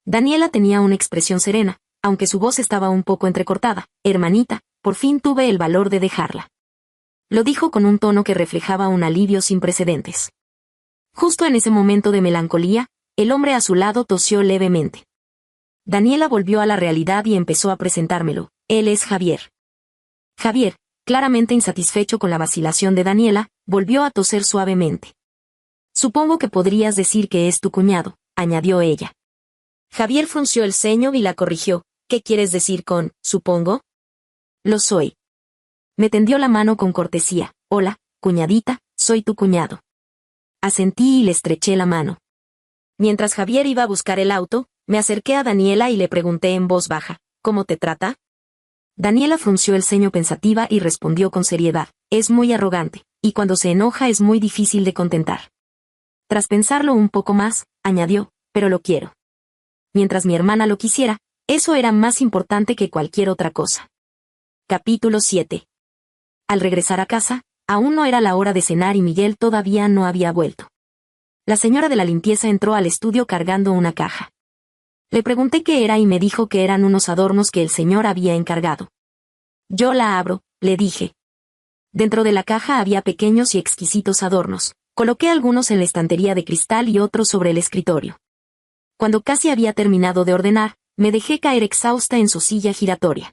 Daniela tenía una expresión serena, aunque su voz estaba un poco entrecortada. Hermanita, por fin tuve el valor de dejarla. Lo dijo con un tono que reflejaba un alivio sin precedentes. Justo en ese momento de melancolía, el hombre a su lado tosió levemente. Daniela volvió a la realidad y empezó a presentármelo. Él es Javier. Javier, claramente insatisfecho con la vacilación de Daniela, volvió a toser suavemente. Supongo que podrías decir que es tu cuñado, añadió ella. Javier frunció el ceño y la corrigió. ¿Qué quieres decir con, supongo? Lo soy. Me tendió la mano con cortesía. Hola, cuñadita, soy tu cuñado. Asentí y le estreché la mano. Mientras Javier iba a buscar el auto, me acerqué a Daniela y le pregunté en voz baja, ¿cómo te trata? Daniela frunció el ceño pensativa y respondió con seriedad, es muy arrogante, y cuando se enoja es muy difícil de contentar. Tras pensarlo un poco más, añadió, pero lo quiero. Mientras mi hermana lo quisiera, eso era más importante que cualquier otra cosa. Capítulo 7. Al regresar a casa, aún no era la hora de cenar y Miguel todavía no había vuelto. La señora de la limpieza entró al estudio cargando una caja. Le pregunté qué era y me dijo que eran unos adornos que el señor había encargado. Yo la abro, le dije. Dentro de la caja había pequeños y exquisitos adornos. Coloqué algunos en la estantería de cristal y otros sobre el escritorio. Cuando casi había terminado de ordenar, me dejé caer exhausta en su silla giratoria.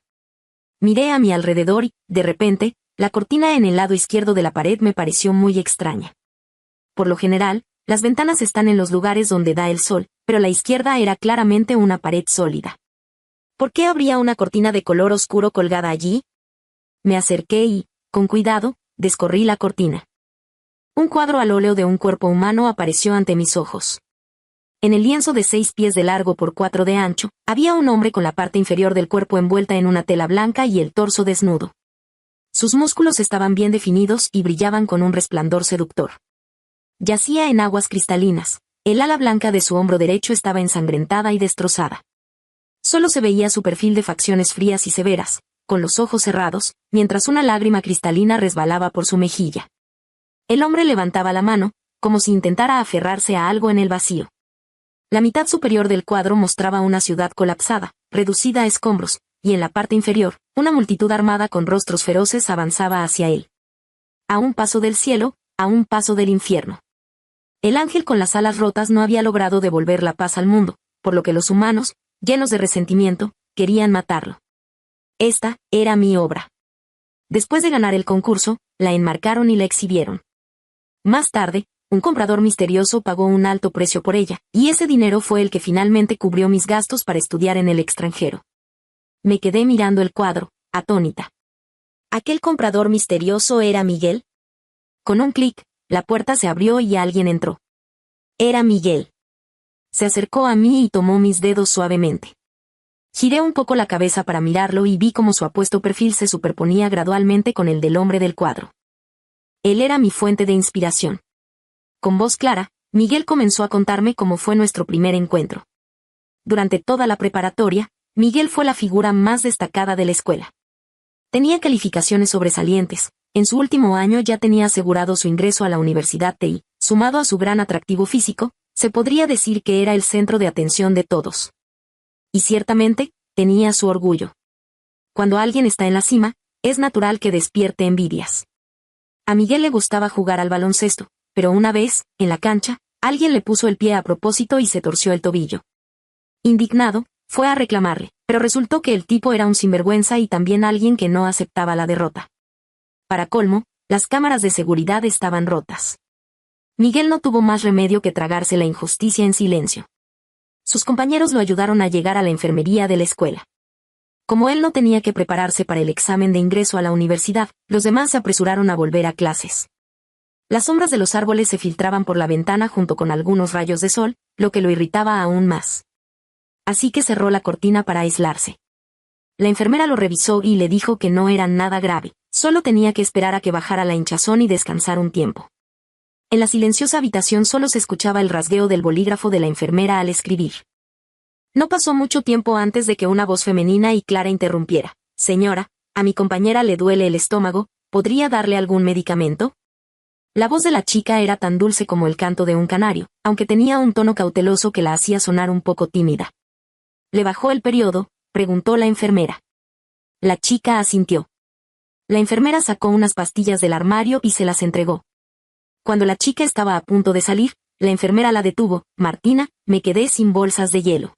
Miré a mi alrededor y, de repente, la cortina en el lado izquierdo de la pared me pareció muy extraña. Por lo general, las ventanas están en los lugares donde da el sol, pero la izquierda era claramente una pared sólida. ¿Por qué habría una cortina de color oscuro colgada allí? Me acerqué y, con cuidado, descorrí la cortina. Un cuadro al óleo de un cuerpo humano apareció ante mis ojos. En el lienzo de 6 pies de largo por 4 de ancho, había un hombre con la parte inferior del cuerpo envuelta en una tela blanca y el torso desnudo. Sus músculos estaban bien definidos y brillaban con un resplandor seductor. Yacía en aguas cristalinas. El ala blanca de su hombro derecho estaba ensangrentada y destrozada. Solo se veía su perfil de facciones frías y severas, con los ojos cerrados, mientras una lágrima cristalina resbalaba por su mejilla. El hombre levantaba la mano, como si intentara aferrarse a algo en el vacío. La mitad superior del cuadro mostraba una ciudad colapsada, reducida a escombros, y en la parte inferior, una multitud armada con rostros feroces avanzaba hacia él. A un paso del cielo, a un paso del infierno. El ángel con las alas rotas no había logrado devolver la paz al mundo, por lo que los humanos, llenos de resentimiento, querían matarlo. Esta era mi obra. Después de ganar el concurso, la enmarcaron y la exhibieron. Más tarde, un comprador misterioso pagó un alto precio por ella, y ese dinero fue el que finalmente cubrió mis gastos para estudiar en el extranjero. Me quedé mirando el cuadro, atónita. ¿Aquel comprador misterioso era Miguel? Con un clic, la puerta se abrió y alguien entró. Era Miguel. Se acercó a mí y tomó mis dedos suavemente. Giré un poco la cabeza para mirarlo y vi cómo su apuesto perfil se superponía gradualmente con el del hombre del cuadro. Él era mi fuente de inspiración. Con voz clara, Miguel comenzó a contarme cómo fue nuestro primer encuentro. Durante toda la preparatoria, Miguel fue la figura más destacada de la escuela. Tenía calificaciones sobresalientes. En su último año ya tenía asegurado su ingreso a la Universidad TI, sumado a su gran atractivo físico, se podría decir que era el centro de atención de todos. Y ciertamente, tenía su orgullo. Cuando alguien está en la cima, es natural que despierte envidias. A Miguel le gustaba jugar al baloncesto, pero una vez, en la cancha, alguien le puso el pie a propósito y se torció el tobillo. Indignado, fue a reclamarle, pero resultó que el tipo era un sinvergüenza y también alguien que no aceptaba la derrota. Para colmo, las cámaras de seguridad estaban rotas. Miguel no tuvo más remedio que tragarse la injusticia en silencio. Sus compañeros lo ayudaron a llegar a la enfermería de la escuela. Como él no tenía que prepararse para el examen de ingreso a la universidad, los demás se apresuraron a volver a clases. Las sombras de los árboles se filtraban por la ventana junto con algunos rayos de sol, lo que lo irritaba aún más. Así que cerró la cortina para aislarse. La enfermera lo revisó y le dijo que no era nada grave, solo tenía que esperar a que bajara la hinchazón y descansar un tiempo. En la silenciosa habitación solo se escuchaba el rasgueo del bolígrafo de la enfermera al escribir. No pasó mucho tiempo antes de que una voz femenina y clara interrumpiera. «Señora, a mi compañera le duele el estómago, ¿podría darle algún medicamento?» La voz de la chica era tan dulce como el canto de un canario, aunque tenía un tono cauteloso que la hacía sonar un poco tímida. «¿Le bajó el periodo?», preguntó la enfermera. La chica asintió. La enfermera sacó unas pastillas del armario y se las entregó. Cuando la chica estaba a punto de salir, la enfermera la detuvo. «Martina, me quedé sin bolsas de hielo.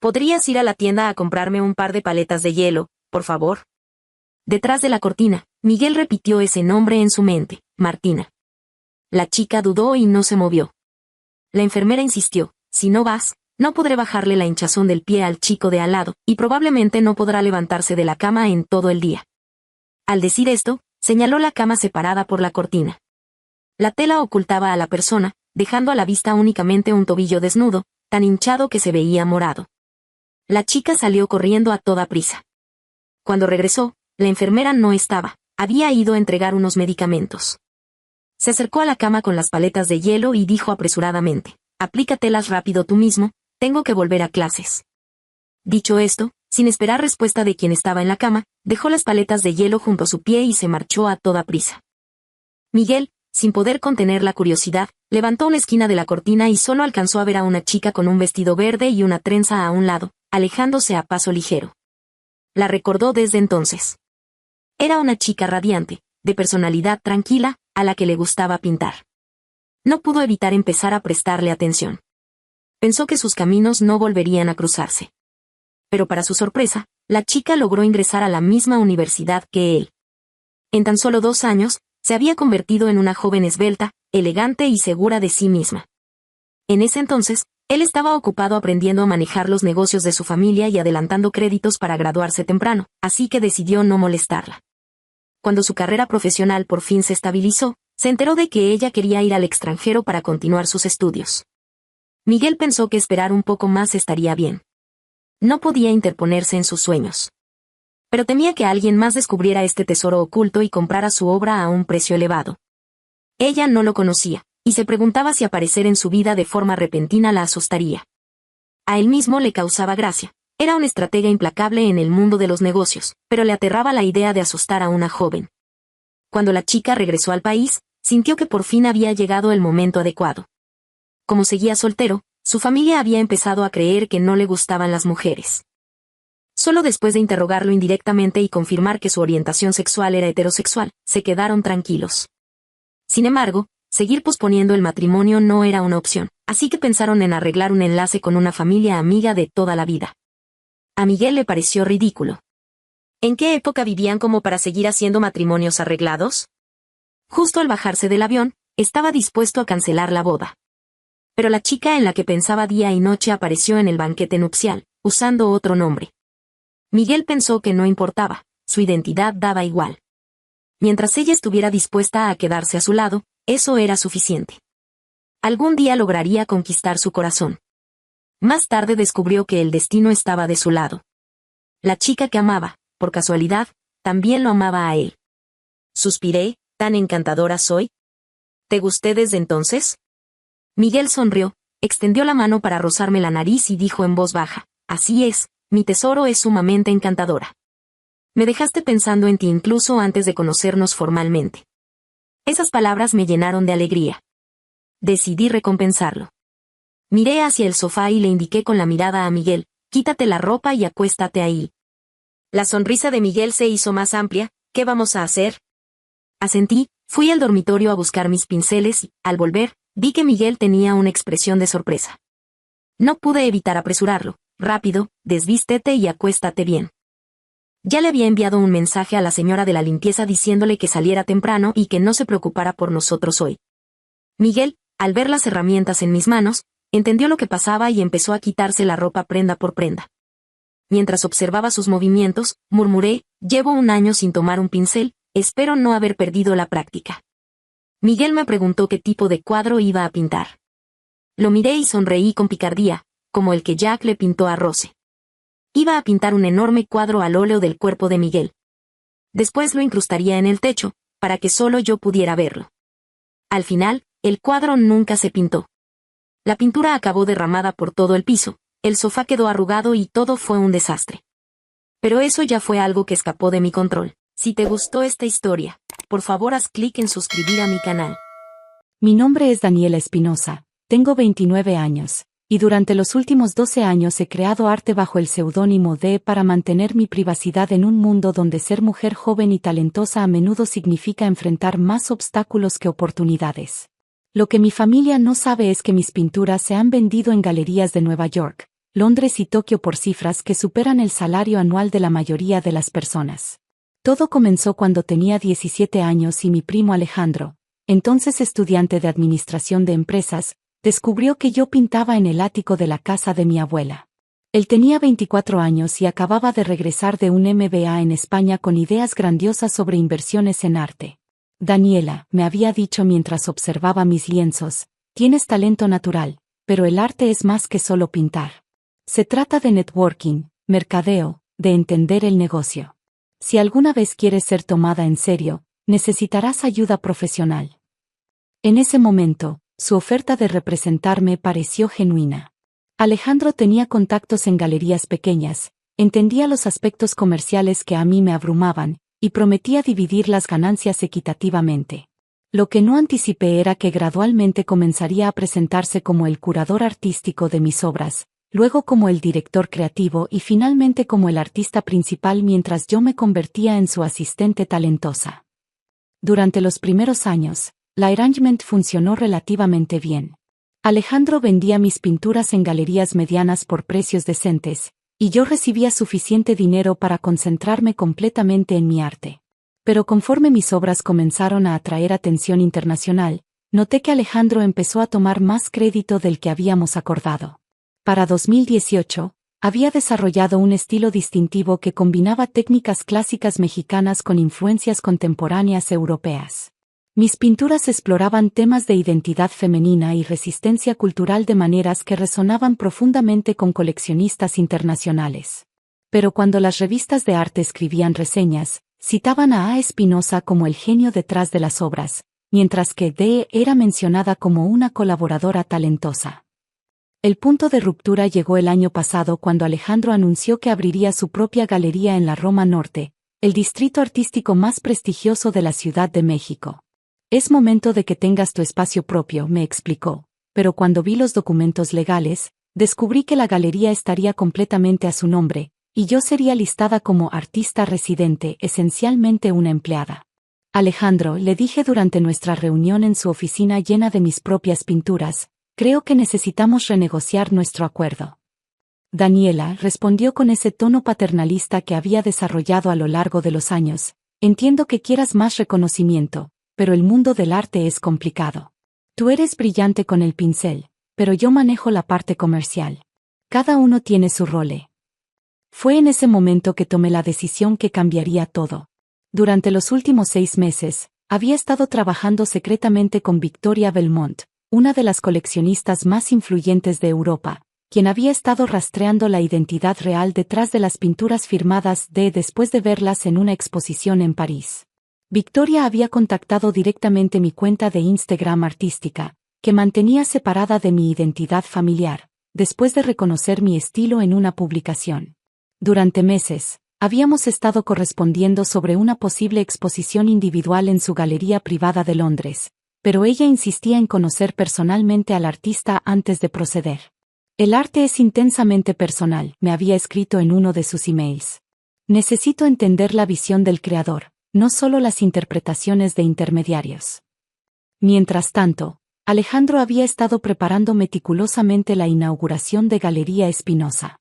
¿Podrías ir a la tienda a comprarme un par de paletas de hielo, por favor?» Detrás de la cortina, Miguel repitió ese nombre en su mente, Martina. La chica dudó y no se movió. La enfermera insistió, «Si no vas, no podré bajarle la hinchazón del pie al chico de al lado, y probablemente no podrá levantarse de la cama en todo el día». Al decir esto, señaló la cama separada por la cortina. La tela ocultaba a la persona, dejando a la vista únicamente un tobillo desnudo, tan hinchado que se veía morado. La chica salió corriendo a toda prisa. Cuando regresó, la enfermera no estaba, había ido a entregar unos medicamentos. Se acercó a la cama con las paletas de hielo y dijo apresuradamente, «Aplícatelas rápido tú mismo, tengo que volver a clases». Dicho esto, sin esperar respuesta de quien estaba en la cama, dejó las paletas de hielo junto a su pie y se marchó a toda prisa. Miguel, sin poder contener la curiosidad, levantó una esquina de la cortina y solo alcanzó a ver a una chica con un vestido verde y una trenza a un lado, alejándose a paso ligero. La recordó desde entonces. Era una chica radiante, de personalidad tranquila, a la que le gustaba pintar. No pudo evitar empezar a prestarle atención. Pensó que sus caminos no volverían a cruzarse. Pero para su sorpresa, la chica logró ingresar a la misma universidad que él. En tan solo 2 años, se había convertido en una joven esbelta, elegante y segura de sí misma. En ese entonces, Él estaba ocupado aprendiendo a manejar los negocios de su familia y adelantando créditos para graduarse temprano, así que decidió no molestarla. Cuando su carrera profesional por fin se estabilizó, se enteró de que ella quería ir al extranjero para continuar sus estudios. Miguel pensó que esperar un poco más estaría bien. No podía interponerse en sus sueños. Pero temía que alguien más descubriera este tesoro oculto y comprara su obra a un precio elevado. Ella no lo conocía, y se preguntaba si aparecer en su vida de forma repentina la asustaría. A él mismo le causaba gracia. Era un estratega implacable en el mundo de los negocios, pero le aterraba la idea de asustar a una joven. Cuando la chica regresó al país, sintió que por fin había llegado el momento adecuado. Como seguía soltero, su familia había empezado a creer que no le gustaban las mujeres. Solo después de interrogarlo indirectamente y confirmar que su orientación sexual era heterosexual, se quedaron tranquilos. Sin embargo, seguir posponiendo el matrimonio no era una opción, así que pensaron en arreglar un enlace con una familia amiga de toda la vida. A Miguel le pareció ridículo. ¿En qué época vivían como para seguir haciendo matrimonios arreglados? Justo al bajarse del avión, estaba dispuesto a cancelar la boda. Pero la chica en la que pensaba día y noche apareció en el banquete nupcial, usando otro nombre. Miguel pensó que no importaba, su identidad daba igual. Mientras ella estuviera dispuesta a quedarse a su lado, eso era suficiente. Algún día lograría conquistar su corazón. Más tarde descubrió que el destino estaba de su lado. La chica que amaba, por casualidad, también lo amaba a él. Suspiré, ¿tan encantadora soy? ¿Te gusté desde entonces? Miguel sonrió, extendió la mano para rozarme la nariz y dijo en voz baja, así es, mi tesoro es sumamente encantadora. Me dejaste pensando en ti incluso antes de conocernos formalmente. Esas palabras me llenaron de alegría. Decidí recompensarlo. Miré hacia el sofá y le indiqué con la mirada a Miguel, quítate la ropa y acuéstate ahí. La sonrisa de Miguel se hizo más amplia, ¿qué vamos a hacer? Asentí, fui al dormitorio a buscar mis pinceles y, al volver, vi que Miguel tenía una expresión de sorpresa. No pude evitar apresurarlo, rápido, desvístete y acuéstate bien. Ya le había enviado un mensaje a la señora de la limpieza diciéndole que saliera temprano y que no se preocupara por nosotros hoy. Miguel, al ver las herramientas en mis manos, entendió lo que pasaba y empezó a quitarse la ropa prenda por prenda. Mientras observaba sus movimientos, murmuré, llevo un año sin tomar un pincel, espero no haber perdido la práctica. Miguel me preguntó qué tipo de cuadro iba a pintar. Lo miré y sonreí con picardía, como el que Jack le pintó a Rose. Iba a pintar un enorme cuadro al óleo del cuerpo de Miguel. Después lo incrustaría en el techo, para que solo yo pudiera verlo. Al final, el cuadro nunca se pintó. La pintura acabó derramada por todo el piso, el sofá quedó arrugado y todo fue un desastre. Pero eso ya fue algo que escapó de mi control. Si te gustó esta historia, por favor haz clic en suscribir a mi canal. Mi nombre es Daniela Espinosa, tengo 29 años. Y durante los últimos 12 años he creado arte bajo el seudónimo de para mantener mi privacidad en un mundo donde ser mujer joven y talentosa a menudo significa enfrentar más obstáculos que oportunidades. Lo que mi familia no sabe es que mis pinturas se han vendido en galerías de Nueva York, Londres y Tokio por cifras que superan el salario anual de la mayoría de las personas. Todo comenzó cuando tenía 17 años y mi primo Alejandro, entonces estudiante de administración de empresas, descubrió que yo pintaba en el ático de la casa de mi abuela. Él tenía 24 años y acababa de regresar de un MBA en España con ideas grandiosas sobre inversiones en arte. Daniela, me había dicho mientras observaba mis lienzos, tienes talento natural, pero el arte es más que solo pintar. Se trata de networking, mercadeo, de entender el negocio. Si alguna vez quieres ser tomada en serio, necesitarás ayuda profesional. En ese momento, su oferta de representarme pareció genuina. Alejandro tenía contactos en galerías pequeñas, entendía los aspectos comerciales que a mí me abrumaban, y prometía dividir las ganancias equitativamente. Lo que no anticipé era que gradualmente comenzaría a presentarse como el curador artístico de mis obras, luego como el director creativo y finalmente como el artista principal mientras yo me convertía en su asistente talentosa. Durante los primeros años, la arrangement funcionó relativamente bien. Alejandro vendía mis pinturas en galerías medianas por precios decentes, y yo recibía suficiente dinero para concentrarme completamente en mi arte. Pero conforme mis obras comenzaron a atraer atención internacional, Noté que Alejandro empezó a tomar más crédito del que habíamos acordado. Para 2018, había desarrollado un estilo distintivo que combinaba técnicas clásicas mexicanas con influencias contemporáneas europeas. Mis pinturas exploraban temas de identidad femenina y resistencia cultural de maneras que resonaban profundamente con coleccionistas internacionales. Pero cuando las revistas de arte escribían reseñas, citaban a Espinosa como el genio detrás de las obras, mientras que D. era mencionada como una colaboradora talentosa. El punto de ruptura llegó el año pasado cuando Alejandro anunció que abriría su propia galería en la Roma Norte, el distrito artístico más prestigioso de la Ciudad de México. Es momento de que tengas tu espacio propio, me explicó, pero cuando vi los documentos legales, descubrí que la galería estaría completamente a su nombre, y yo sería listada como artista residente, esencialmente una empleada. Alejandro, le dije durante nuestra reunión en su oficina llena de mis propias pinturas, creo que necesitamos renegociar nuestro acuerdo. Daniela respondió con ese tono paternalista que había desarrollado a lo largo de los años, entiendo que quieras más reconocimiento, pero el mundo del arte es complicado. Tú eres brillante con el pincel, pero yo manejo la parte comercial. Cada uno tiene su rol. Fue en ese momento que tomé la decisión que cambiaría todo. Durante los últimos 6 meses, había estado trabajando secretamente con Victoria Belmont, una de las coleccionistas más influyentes de Europa, quien había estado rastreando la identidad real detrás de las pinturas firmadas después de verlas en una exposición en París. Victoria había contactado directamente mi cuenta de Instagram artística, que mantenía separada de mi identidad familiar, después de reconocer mi estilo en una publicación. Durante meses, habíamos estado correspondiendo sobre una posible exposición individual en su galería privada de Londres, pero ella insistía en conocer personalmente al artista antes de proceder. El arte es intensamente personal, me había escrito en uno de sus emails. Necesito entender la visión del creador, no solo las interpretaciones de intermediarios. Mientras tanto, Alejandro había estado preparando meticulosamente la inauguración de Galería Espinosa.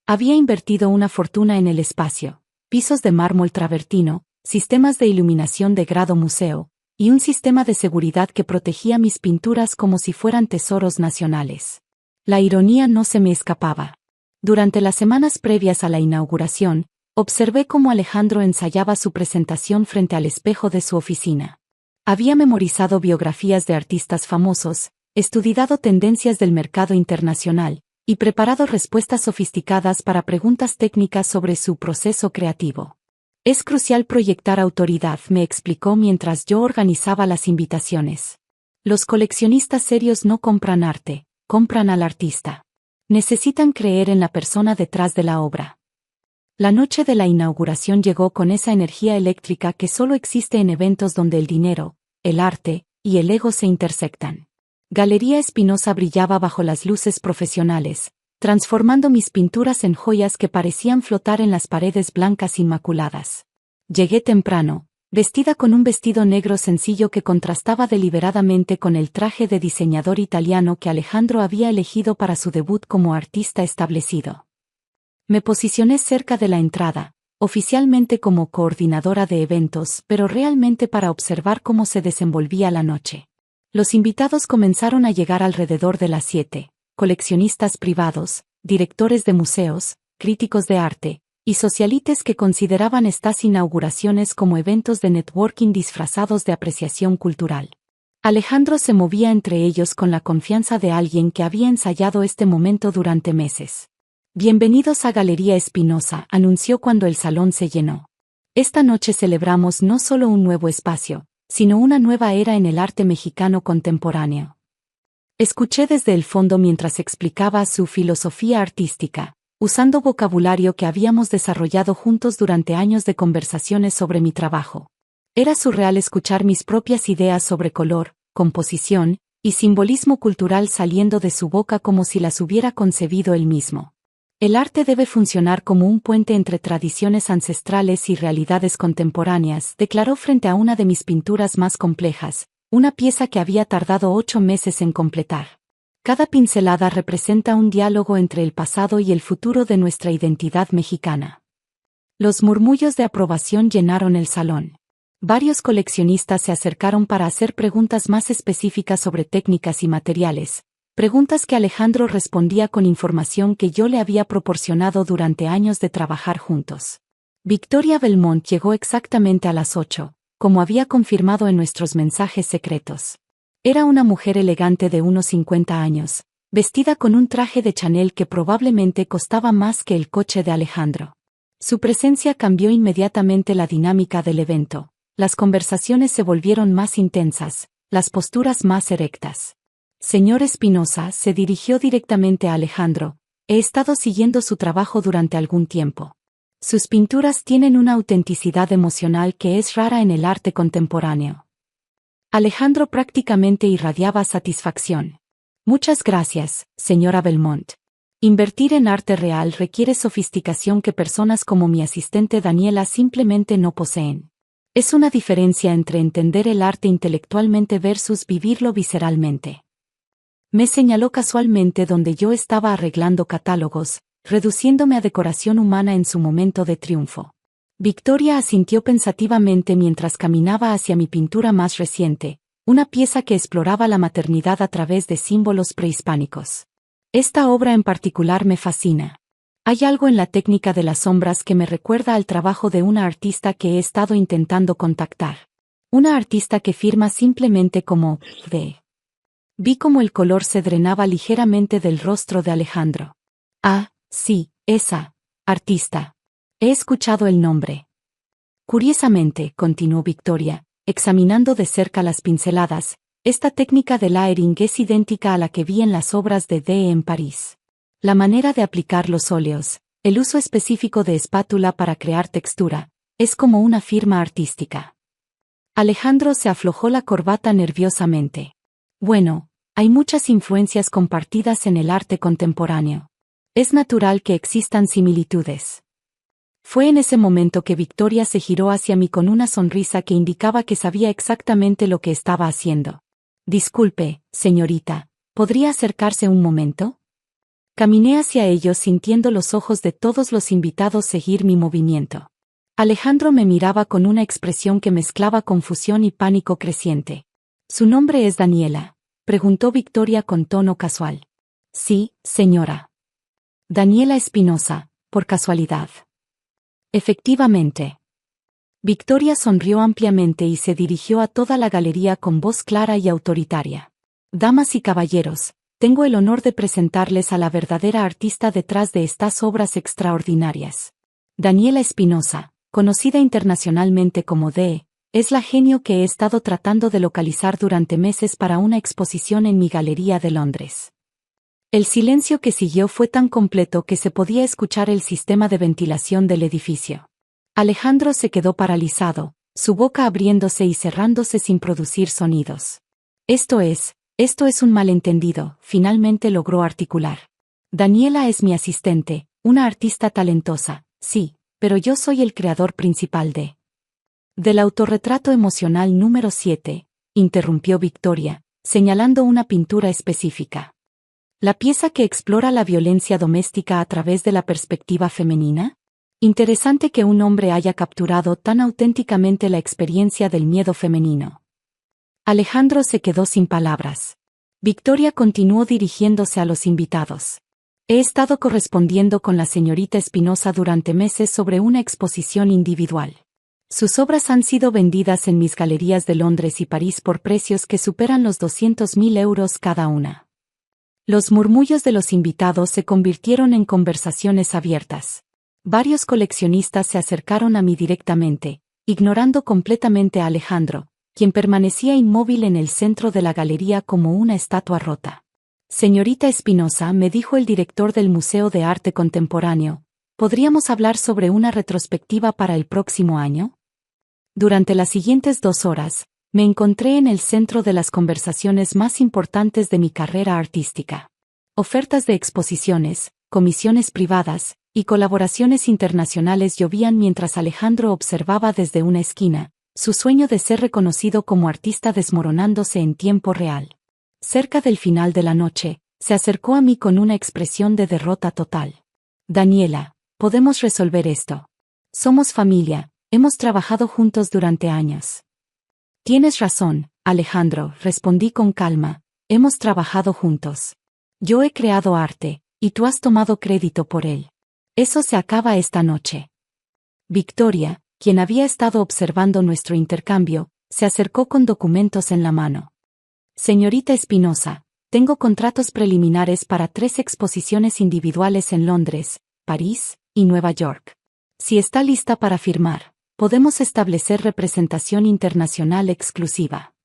Había invertido una fortuna en el espacio, pisos de mármol travertino, sistemas de iluminación de grado museo, y un sistema de seguridad que protegía mis pinturas como si fueran tesoros nacionales. La ironía no se me escapaba. Durante las semanas previas a la inauguración, observé cómo Alejandro ensayaba su presentación frente al espejo de su oficina. Había memorizado biografías de artistas famosos, estudiado tendencias del mercado internacional, y preparado respuestas sofisticadas para preguntas técnicas sobre su proceso creativo. Es crucial proyectar autoridad, me explicó mientras yo organizaba las invitaciones. Los coleccionistas serios no compran arte, compran al artista. Necesitan creer en la persona detrás de la obra. La noche de la inauguración llegó con esa energía eléctrica que solo existe en eventos donde el dinero, el arte y el ego se intersectan. Galería Espinosa brillaba bajo las luces profesionales, transformando mis pinturas en joyas que parecían flotar en las paredes blancas inmaculadas. Llegué temprano, vestida con un vestido negro sencillo que contrastaba deliberadamente con el traje de diseñador italiano que Alejandro había elegido para su debut como artista establecido. Me posicioné cerca de la entrada, oficialmente como coordinadora de eventos, pero realmente para observar cómo se desenvolvía la noche. Los invitados comenzaron a llegar alrededor de las 7, coleccionistas privados, directores de museos, críticos de arte, y socialites que consideraban estas inauguraciones como eventos de networking disfrazados de apreciación cultural. Alejandro se movía entre ellos con la confianza de alguien que había ensayado este momento durante meses. Bienvenidos a Galería Espinosa, anunció cuando el salón se llenó. Esta noche celebramos no solo un nuevo espacio, sino una nueva era en el arte mexicano contemporáneo. Escuché desde el fondo mientras explicaba su filosofía artística, usando vocabulario que habíamos desarrollado juntos durante años de conversaciones sobre mi trabajo. Era surreal escuchar mis propias ideas sobre color, composición y simbolismo cultural saliendo de su boca como si las hubiera concebido él mismo. El arte debe funcionar como un puente entre tradiciones ancestrales y realidades contemporáneas, declaró frente a una de mis pinturas más complejas, una pieza que había tardado 8 meses en completar. Cada pincelada representa un diálogo entre el pasado y el futuro de nuestra identidad mexicana. Los murmullos de aprobación llenaron el salón. Varios coleccionistas se acercaron para hacer preguntas más específicas sobre técnicas y materiales, preguntas que Alejandro respondía con información que yo le había proporcionado durante años de trabajar juntos. Victoria Belmont llegó exactamente a las 8, como había confirmado en nuestros mensajes secretos. Era una mujer elegante de unos 50 años, vestida con un traje de Chanel que probablemente costaba más que el coche de Alejandro. Su presencia cambió inmediatamente la dinámica del evento. Las conversaciones se volvieron más intensas, las posturas más erectas. Señor Espinosa se dirigió directamente a Alejandro. He estado siguiendo su trabajo durante algún tiempo. Sus pinturas tienen una autenticidad emocional que es rara en el arte contemporáneo. Alejandro prácticamente irradiaba satisfacción. Muchas gracias, señora Belmont. Invertir en arte real requiere sofisticación que personas como mi asistente Daniela simplemente no poseen. Es una diferencia entre entender el arte intelectualmente versus vivirlo visceralmente. Me señaló casualmente donde yo estaba arreglando catálogos, reduciéndome a decoración humana en su momento de triunfo. Victoria asintió pensativamente mientras caminaba hacia mi pintura más reciente, una pieza que exploraba la maternidad a través de símbolos prehispánicos. Esta obra en particular me fascina. Hay algo en la técnica de las sombras que me recuerda al trabajo de una artista que he estado intentando contactar. Una artista que firma simplemente como V. Vi cómo el color se drenaba ligeramente del rostro de Alejandro. Ah, sí, esa artista. He escuchado el nombre. Curiosamente, continuó Victoria, examinando de cerca las pinceladas, esta técnica de layering es idéntica a la que vi en las obras de Dee en París. La manera de aplicar los óleos, el uso específico de espátula para crear textura, es como una firma artística. Alejandro se aflojó la corbata nerviosamente. Bueno, hay muchas influencias compartidas en el arte contemporáneo. Es natural que existan similitudes. Fue en ese momento que Victoria se giró hacia mí con una sonrisa que indicaba que sabía exactamente lo que estaba haciendo. Disculpe, señorita, ¿podría acercarse un momento? Caminé hacia ellos sintiendo los ojos de todos los invitados seguir mi movimiento. Alejandro me miraba con una expresión que mezclaba confusión y pánico creciente. ¿Su nombre es Daniela?, preguntó Victoria con tono casual. Sí, señora. Daniela Espinosa, por casualidad. Efectivamente. Victoria sonrió ampliamente y se dirigió a toda la galería con voz clara y autoritaria. Damas y caballeros, tengo el honor de presentarles a la verdadera artista detrás de estas obras extraordinarias. Daniela Espinosa, conocida internacionalmente como Dee, es la genio que he estado tratando de localizar durante meses para una exposición en mi galería de Londres. El silencio que siguió fue tan completo que se podía escuchar el sistema de ventilación del edificio. Alejandro se quedó paralizado, su boca abriéndose y cerrándose sin producir sonidos. Esto es un malentendido, finalmente logró articular. Daniela es mi asistente, una artista talentosa, sí, pero yo soy el creador principal del autorretrato emocional número 7, interrumpió Victoria, señalando una pintura específica. ¿La pieza que explora la violencia doméstica a través de la perspectiva femenina? Interesante que un hombre haya capturado tan auténticamente la experiencia del miedo femenino. Alejandro se quedó sin palabras. Victoria continuó dirigiéndose a los invitados. He estado correspondiendo con la señorita Espinosa durante meses sobre una exposición individual. Sus obras han sido vendidas en mis galerías de Londres y París por precios que superan los 200.000 euros cada una. Los murmullos de los invitados se convirtieron en conversaciones abiertas. Varios coleccionistas se acercaron a mí directamente, ignorando completamente a Alejandro, quien permanecía inmóvil en el centro de la galería como una estatua rota. Señorita Espinosa, me dijo el director del Museo de Arte Contemporáneo, ¿podríamos hablar sobre una retrospectiva para el próximo año? Durante las siguientes 2 horas, me encontré en el centro de las conversaciones más importantes de mi carrera artística. Ofertas de exposiciones, comisiones privadas y colaboraciones internacionales llovían mientras Alejandro observaba desde una esquina, su sueño de ser reconocido como artista desmoronándose en tiempo real. Cerca del final de la noche, se acercó a mí con una expresión de derrota total. Daniela, podemos resolver esto. Somos familia, Hemos trabajado juntos durante años. Tienes razón, Alejandro, respondí con calma. Hemos trabajado juntos. Yo he creado arte, y tú has tomado crédito por él. Eso se acaba esta noche. Victoria, quien había estado observando nuestro intercambio, se acercó con documentos en la mano. Señorita Espinosa, tengo contratos preliminares para 3 exposiciones individuales en Londres, París y Nueva York. Si está lista para firmar, podemos establecer representación internacional exclusiva.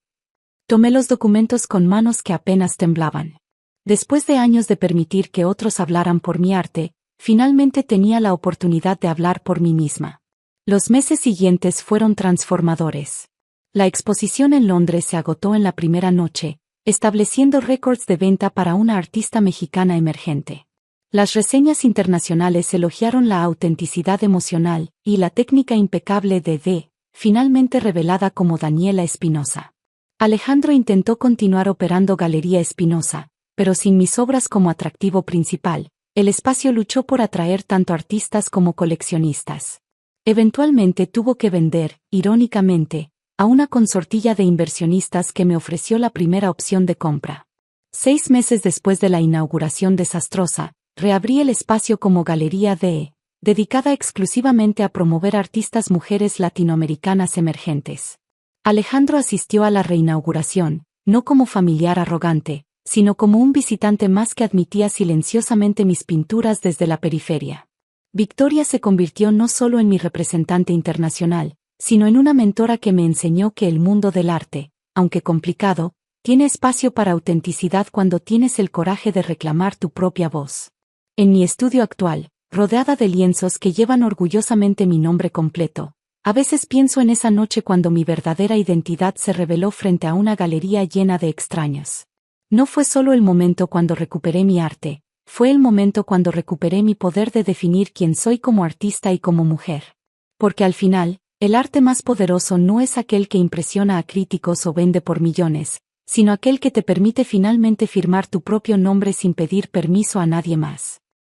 Tomé los documentos con manos que apenas temblaban. Después de años de permitir que otros hablaran por mi arte, finalmente tenía la oportunidad de hablar por mí misma. Los meses siguientes fueron transformadores. La exposición en Londres se agotó en la primera noche, estableciendo récords de venta para una artista mexicana emergente. Las reseñas internacionales elogiaron la autenticidad emocional y la técnica impecable de D., finalmente revelada como Daniela Espinosa. Alejandro intentó continuar operando Galería Espinosa, pero sin mis obras como atractivo principal, el espacio luchó por atraer tanto artistas como coleccionistas. Eventualmente tuvo que vender, irónicamente, a una consortilla de inversionistas que me ofreció la primera opción de compra. 6 meses después de la inauguración desastrosa, reabrí el espacio como Galería D., dedicada exclusivamente a promover artistas mujeres latinoamericanas emergentes. Alejandro asistió a la reinauguración, no como familiar arrogante, sino como un visitante más que admitía silenciosamente mis pinturas desde la periferia. Victoria se convirtió no solo en mi representante internacional, sino en una mentora que me enseñó que el mundo del arte, aunque complicado, tiene espacio para autenticidad cuando tienes el coraje de reclamar tu propia voz. En mi estudio actual, rodeada de lienzos que llevan orgullosamente mi nombre completo, a veces pienso en esa noche cuando mi verdadera identidad se reveló frente a una galería llena de extraños. No fue solo el momento cuando recuperé mi arte, fue el momento cuando recuperé mi poder de definir quién soy como artista y como mujer. Porque al final, el arte más poderoso no es aquel que impresiona a críticos o vende por millones, sino aquel que te permite finalmente firmar tu propio nombre sin pedir permiso a nadie más.